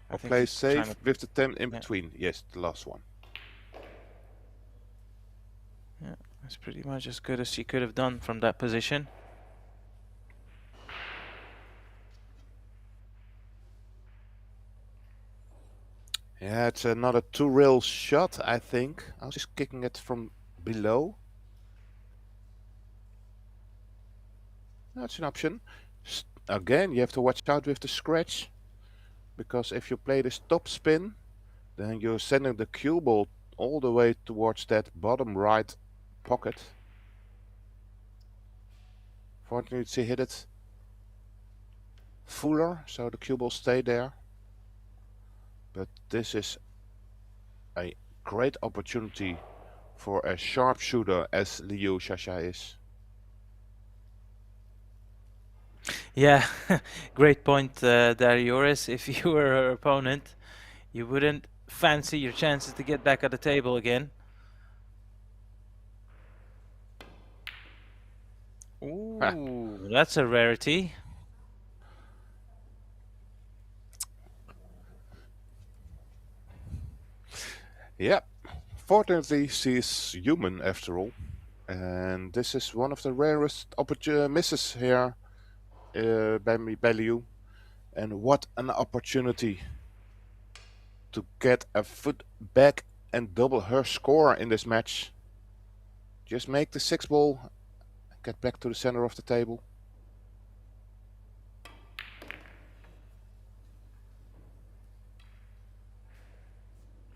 Speaker 2: Or play safe with the 10 in between. Yes, the last one.
Speaker 1: Yeah, that's pretty much as good as she could have done from that position.
Speaker 2: Yeah, it's another 2-rail shot, I think. I was just kicking it from below. That's an option. Again, you have to watch out with the scratch. Because if you play this top spin, then you're sending the cue ball all the way towards that bottom right pocket. Fortunately, she hit it fuller, so the cue ball stayed there. But this is a great opportunity for a sharpshooter as LIU Shasha is.
Speaker 1: Yeah, great point there, Joris. If you were her opponent, you wouldn't fancy your chances to get back at the table again. Ooh, that's a rarity.
Speaker 2: Yeah, fortunately she's human after all. And this is one of the rarest misses here by LIU. And what an opportunity to get a foot back and double her score in this match. Just make the 6 ball, get back to the center of the table.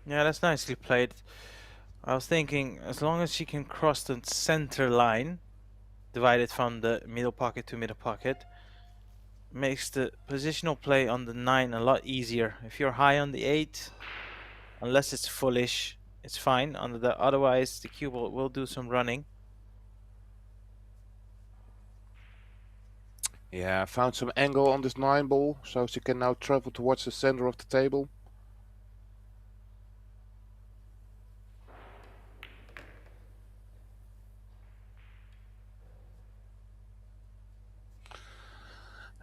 Speaker 1: Yeah, that's nicely played. I was thinking, as long as she can cross the center line, divided from the middle pocket to middle pocket, makes the positional play on the 9 a lot easier. If you're high on the 8, unless it's fullish, it's fine. Otherwise, the cue ball will do some running.
Speaker 2: Yeah, found some angle on this 9 ball, so she can now travel towards the center of the table.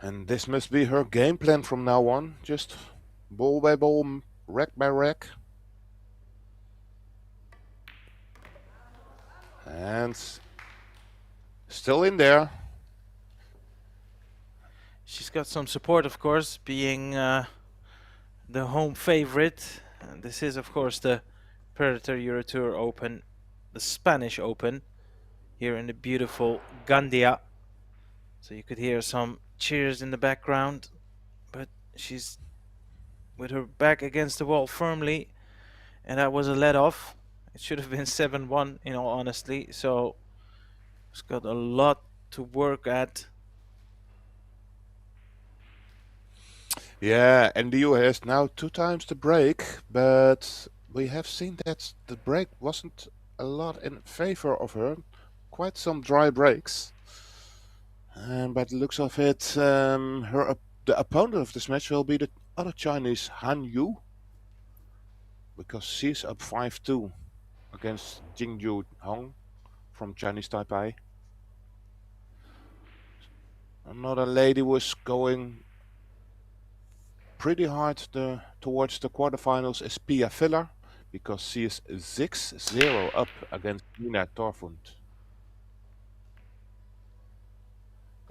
Speaker 2: And this must be her game plan from now on. Just ball by ball, rack by rack. And still in there.
Speaker 1: She's got some support, of course, being the home favorite. And this is, of course, the Predator EuroTour Open, the Spanish Open, here in the beautiful Gandia. So you could hear some cheers in the background, but she's with her back against the wall firmly, and that was a let off. It should have been 7-1 in all honesty, so she's got a lot to work at.
Speaker 2: Yeah, and LIU has now 2 times the break, but we have seen that the break wasn't a lot in favor of her. Quite some dry breaks. And by the looks of it, the opponent of this match will be the other Chinese, Han Yu, because she's up 5-2 against Jingyu Hong from Chinese Taipei. Another lady was going pretty hard towards the quarterfinals is Pia Filler, because she is 6-0 up against Nina Torfund.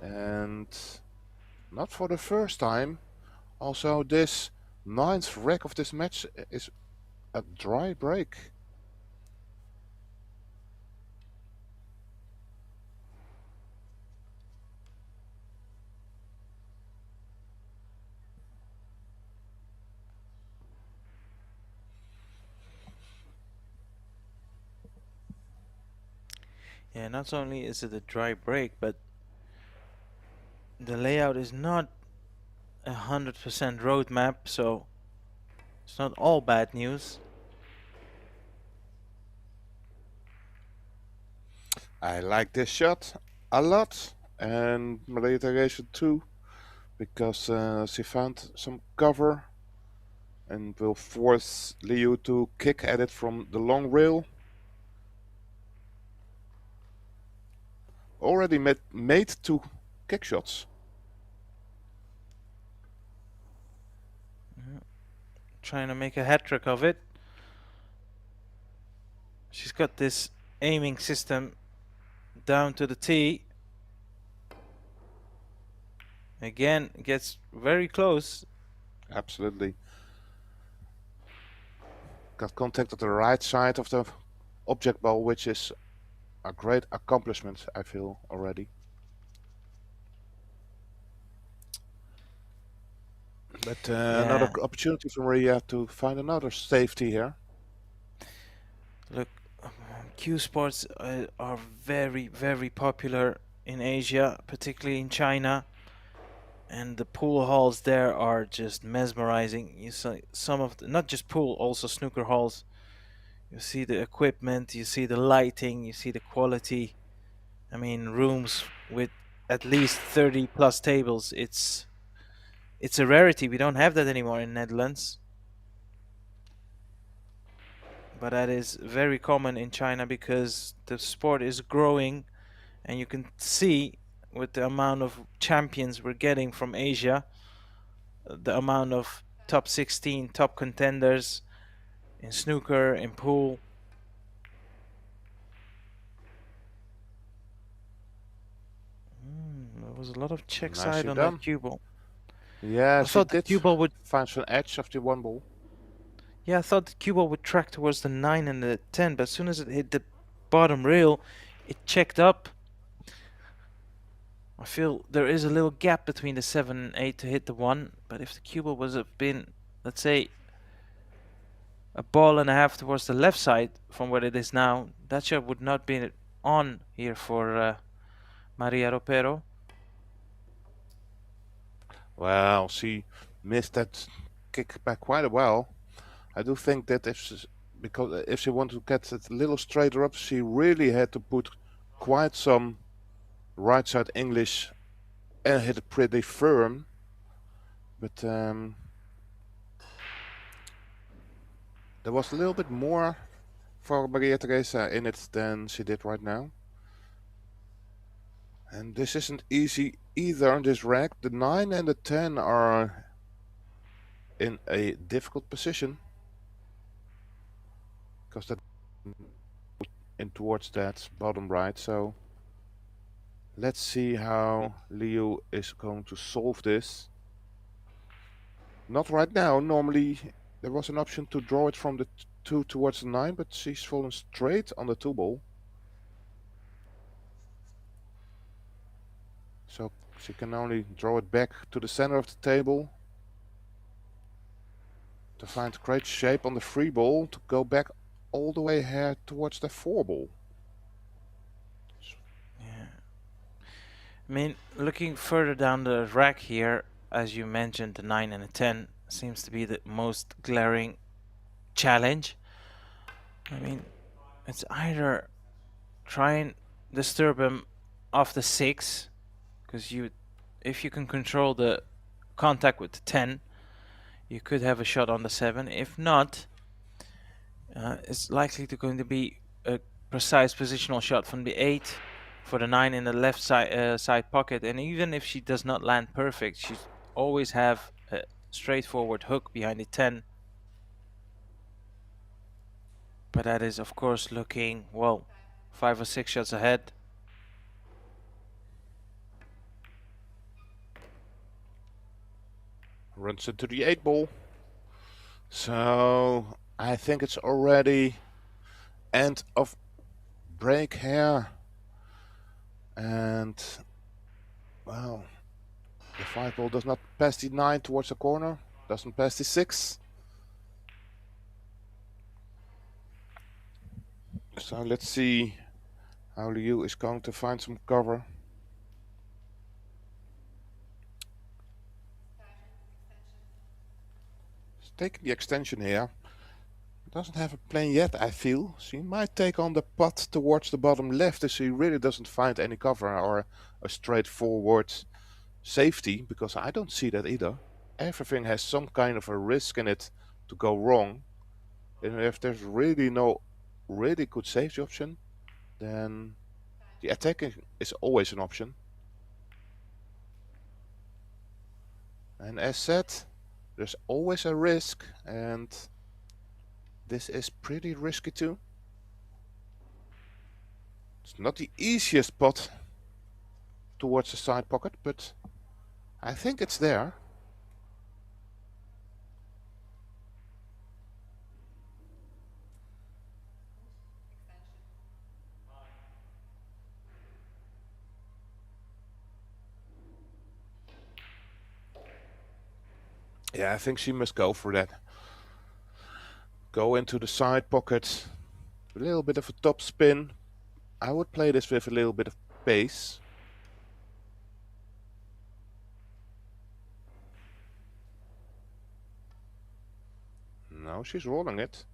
Speaker 2: And not for the first time, also this 9th rack of this match is a dry break.
Speaker 1: Yeah, not only is it a dry break, but the layout is not 100% roadmap, so it's not all bad news.
Speaker 2: I like this shot a lot, and my iteration too, because she found some cover and will force LIU to kick at it from the long rail. Already made 2 kick shots.
Speaker 1: Trying to make a hat trick of it. She's got this aiming system down to the tee. Again, gets very close.
Speaker 2: Absolutely. Got contact at the right side of the object ball, which is a great accomplishment, I feel already. But another opportunity for Maria to find another safety here.
Speaker 1: Look, cue sports are very, very popular in Asia, particularly in China. And the pool halls there are just mesmerizing. You see some of the, not just pool, also snooker halls. You see the equipment, you see the lighting, you see the quality. I mean, rooms with at least 30 plus tables. It's a rarity. We don't have that anymore in Netherlands. But that is very common in China because the sport is growing, and you can see with the amount of champions we're getting from Asia, the amount of top 16 top contenders in snooker, in pool. There was a lot of check side
Speaker 2: Nicely
Speaker 1: on
Speaker 2: done.
Speaker 1: that cue ball.
Speaker 2: Yeah,
Speaker 1: I
Speaker 2: she
Speaker 1: thought the
Speaker 2: did
Speaker 1: cue ball would.
Speaker 2: find some edge of the 1 ball.
Speaker 1: Yeah, I thought the cue ball would track towards the 9 and the 10, but as soon as it hit the bottom rail, it checked up. I feel there is a little gap between the 7 and 8 to hit the 1, but if the cue ball was have been, let's say, a ball and a half towards the left side from where it is now, that shot would not be on here for Maria Ropero.
Speaker 2: Well, she missed that kick back quite a while. I do think that because if she wanted to get it a little straighter up, she really had to put quite some right side English and hit it pretty firm. But there was a little bit more for Maria Teresa in it than she did right now. And this isn't easy either on this rack. The 9 and the 10 are in a difficult position, because that in towards that bottom right. So let's see how LIU is going to solve this. Not right now. Normally there was an option to draw it from the 2 towards the 9, but she's fallen straight on the 2 ball. So she can only draw it back to the center of the table to find great shape on the 3 ball to go back all the way here towards the 4 ball.
Speaker 1: Yeah. I mean, looking further down the rack here, as you mentioned, the 9 and the 10 seems to be the most glaring challenge. I mean, it's either try and disturb him off the 6, because if you can control the contact with the 10, you could have a shot on the 7. If not, it's likely going to be a precise positional shot from the 8 for the 9 in the left side pocket. And even if she does not land perfect, she always have a straightforward hook behind the 10. But that is, of course, looking, well, 5 or 6 shots ahead.
Speaker 2: Runs into the 8 ball. So I think it's already end of break here. And well, the 5 ball does not pass the 9 towards the corner, doesn't pass the 6. So let's see how LIU is going to find some cover. taking the extension here. Doesn't have a plan yet, I feel. She might take on the pot towards the bottom left if she really doesn't find any cover or a straightforward safety, because I don't see that either. Everything has some kind of a risk in it to go wrong. And if there's really no really good safety option, then the attacking is always an option. And as said, there's always a risk, and this is pretty risky too. It's not the easiest pot towards the side pocket, but I think it's there. Yeah, I think she must go for that. Go into the side pocket, a little bit of a top spin. I would play this with a little bit of pace. No, she's rolling it.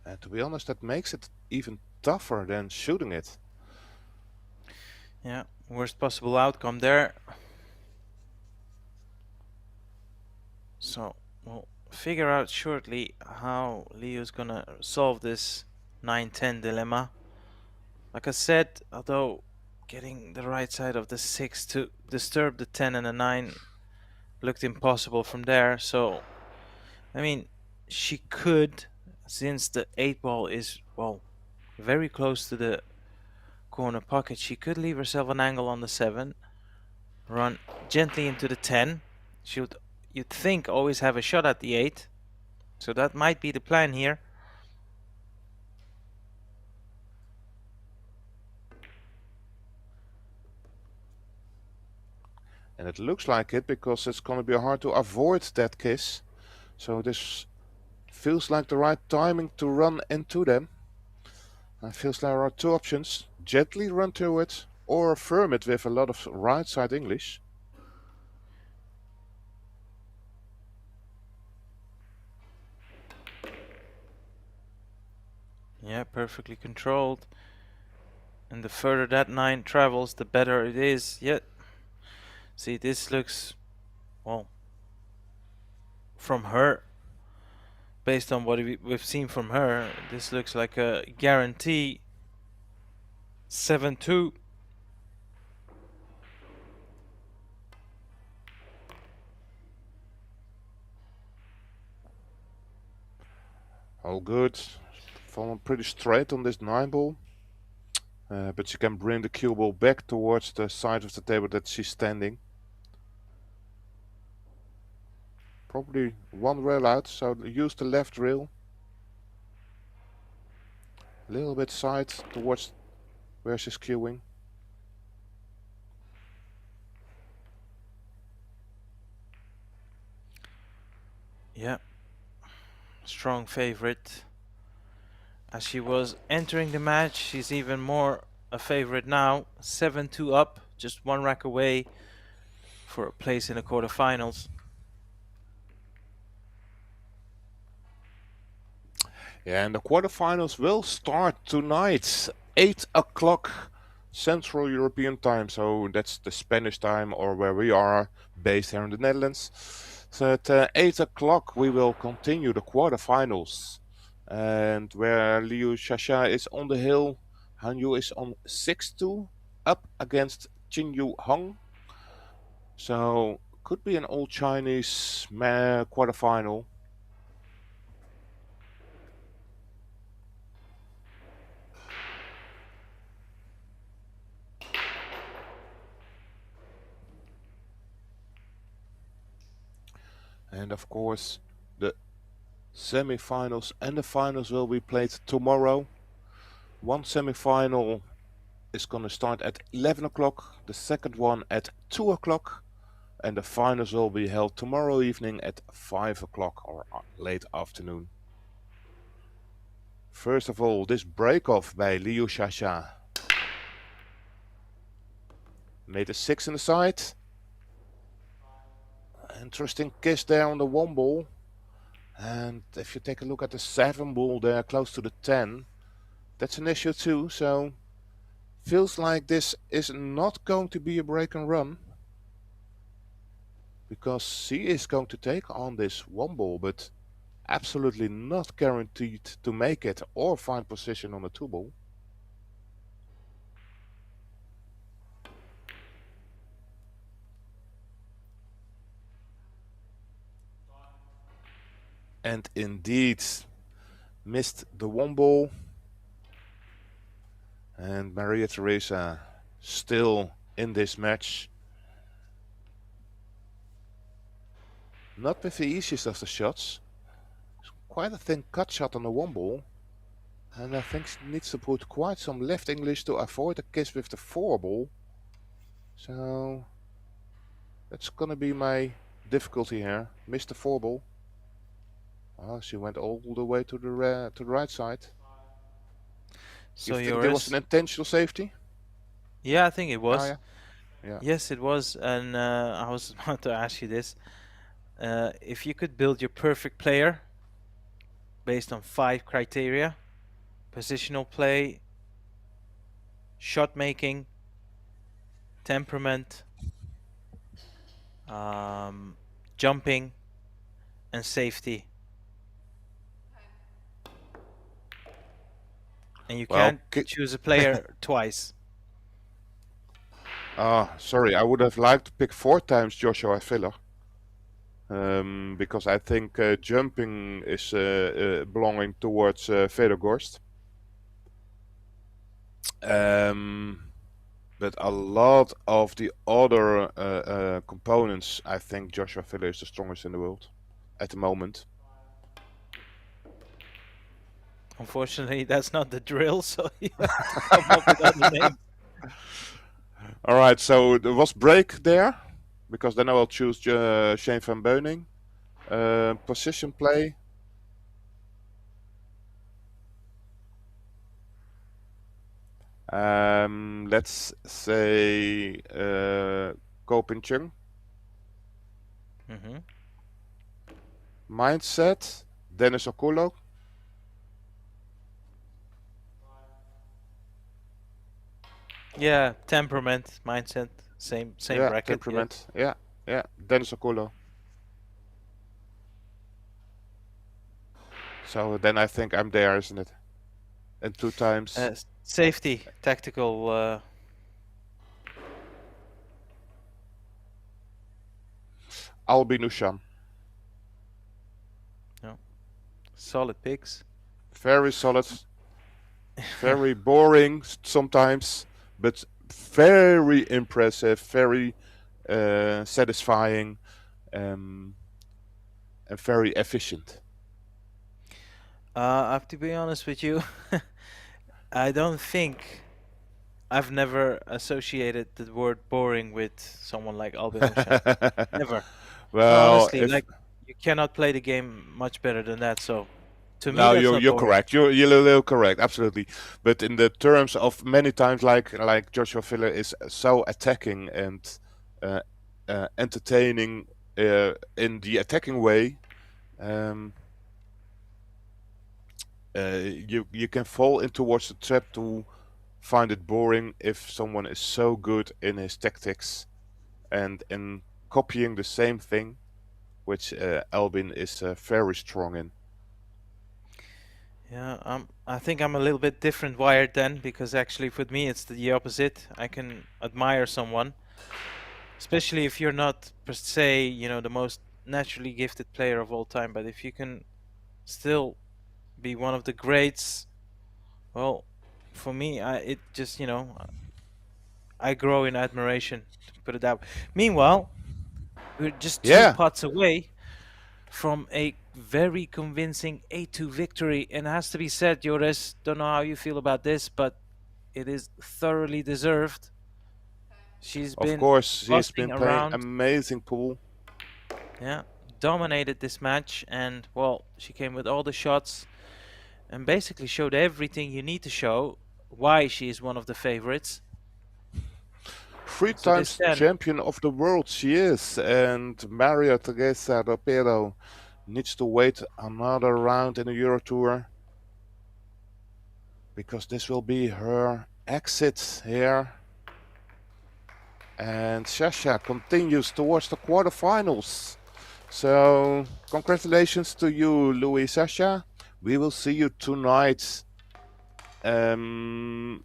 Speaker 2: And to be honest, that makes it even tougher than shooting it.
Speaker 1: Yeah, worst possible outcome there. So we'll figure out shortly how Leo's gonna solve this 9-10 dilemma. Like I said, although getting the right side of the 6 to disturb the 10 and the 9 looked impossible from there. So, I mean, she could, since the 8 ball is, well, very close to the corner pocket, she could leave herself an angle on the 7, run gently into the 10. She would, you'd think, always have a shot at the 8. So that might be the plan here.
Speaker 2: And it looks like it, because it's going to be hard to avoid that kiss. So this feels like the right timing to run into them. It feels there are two options. Gently run to it, or affirm it with a lot of right side English.
Speaker 1: Yeah, perfectly controlled. And the further that 9 travels, the better it is. Yeah. See, this looks, well, from her, based on what we've seen from her, this looks like a guarantee 7-2.
Speaker 2: All good. Falling pretty straight on this 9 ball. But she can bring the cue ball back towards the side of the table that she's standing. Probably one rail out, so use the left rail. A little bit side towards where she's cueing.
Speaker 1: Yeah. Strong favorite. As she was entering the match, she's even more a favorite now. 7-2 up, just one rack away for a place in the quarterfinals.
Speaker 2: Yeah, and the quarterfinals will start tonight, 8 o'clock Central European time. So that's the Spanish time, or where we are based here in the Netherlands. So at 8 o'clock we will continue the quarterfinals. And where Liu Shasha is on the hill, Han Yu is on 6-2 up against Qin Yu Hong. So could be an all Chinese quarterfinal. And of course, the semi-finals and the finals will be played tomorrow. One semi-final is going to start at 11 o'clock, the second one at 2 o'clock, and the finals will be held tomorrow evening at 5 o'clock or late afternoon. First of all, this break-off by Liu Shasha. Made a 6 in the side. Interesting kiss there on the 1 ball. And if you take a look at the 7 ball there, close to the 10, that's an issue too. So feels like this is not going to be a break and run, because she is going to take on this 1 ball, but absolutely not guaranteed to make it or find position on the 2 ball. And indeed missed the 1 ball. And Maria Teresa still in this match. Not with the easiest of the shots. Quite a thin cut shot on the 1 ball. And I think she needs to put quite some left English to avoid a kiss with the 4 ball. So that's gonna be my difficulty here. Missed the 4 ball. Oh, she went all the way to the right side.
Speaker 1: So
Speaker 2: you think there was an intentional safety?
Speaker 1: Yeah, I think it was.
Speaker 2: Oh, yeah. Yeah.
Speaker 1: Yes, it was. And I was about to ask you this. If you could build your perfect player based on 5 criteria: positional play, shot making, temperament, jumping, and safety. And you
Speaker 2: Well,
Speaker 1: can't choose a player twice.
Speaker 2: Sorry, I would have liked to pick 4 times Joshua Filler. Because I think jumping is belonging towards Fedor Gorst. But a lot of the other components, I think Joshua Filler is the strongest in the world at the moment.
Speaker 1: Unfortunately, that's not the drill, so you have to come up with other names.
Speaker 2: All right, so there was break there, because then I will choose Shane van Beuning. Position play. Let's say Ko Pin Chung. Mindset, Dennis Okulo.
Speaker 1: Yeah, temperament, mindset, same
Speaker 2: Yeah,
Speaker 1: bracket.
Speaker 2: temperament. Yeah, Dennis Okulo. So then I think I'm there, isn't it? And 2 times.
Speaker 1: Safety, tactical.
Speaker 2: Albin Ushan.
Speaker 1: No. Solid picks.
Speaker 2: Very solid. Very boring sometimes, but very impressive, very satisfying, and very efficient.
Speaker 1: I have to be honest with you. I don't think I've never associated the word boring with someone like Albin Ushan. Never.
Speaker 2: Well,
Speaker 1: no, honestly, like you cannot play the game much better than that. So, to me,
Speaker 2: no,
Speaker 1: that's
Speaker 2: you're
Speaker 1: boring.
Speaker 2: correct. You're a little correct, absolutely. But in the terms of many times, like Joshua Filler is so attacking and entertaining in the attacking way. You can fall in towards the trap to find it boring if someone is so good in his tactics and in copying the same thing, which Albin is very strong in.
Speaker 1: Yeah, I think I'm a little bit different wired then, because actually with me it's the opposite. I can admire someone, especially if you're not per se, the most naturally gifted player of all time, but if you can still be one of the greats, well, for me, it just, I grow in admiration, to put it that way. Meanwhile, we're just 2 putts away from a very convincing 8-2 victory, and it has to be said, Joris, don't know how you feel about this, but it is thoroughly deserved. She's been,
Speaker 2: of course, she's been playing
Speaker 1: around.
Speaker 2: amazing pool.
Speaker 1: Yeah, dominated this match, and well, she came with all the shots and basically showed everything you need to show why she is one of the favorites.
Speaker 2: 3 times champion of the world she is, and Maria Teresa ROPERO needs to wait another round in the EuroTour because this will be her exit here. And Sasha continues towards the quarterfinals. So congratulations to you, Louis Sasha. We will see you tonight. And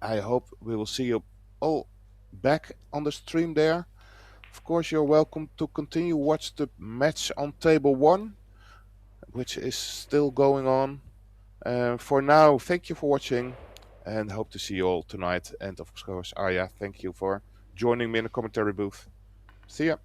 Speaker 2: I hope we will see you all back on the stream there. Of course, you're welcome to continue watch the match on table 1, which is still going on. For now, thank you for watching and hope to see you all tonight. And of course, Arya, thank you for joining me in the commentary booth. See ya.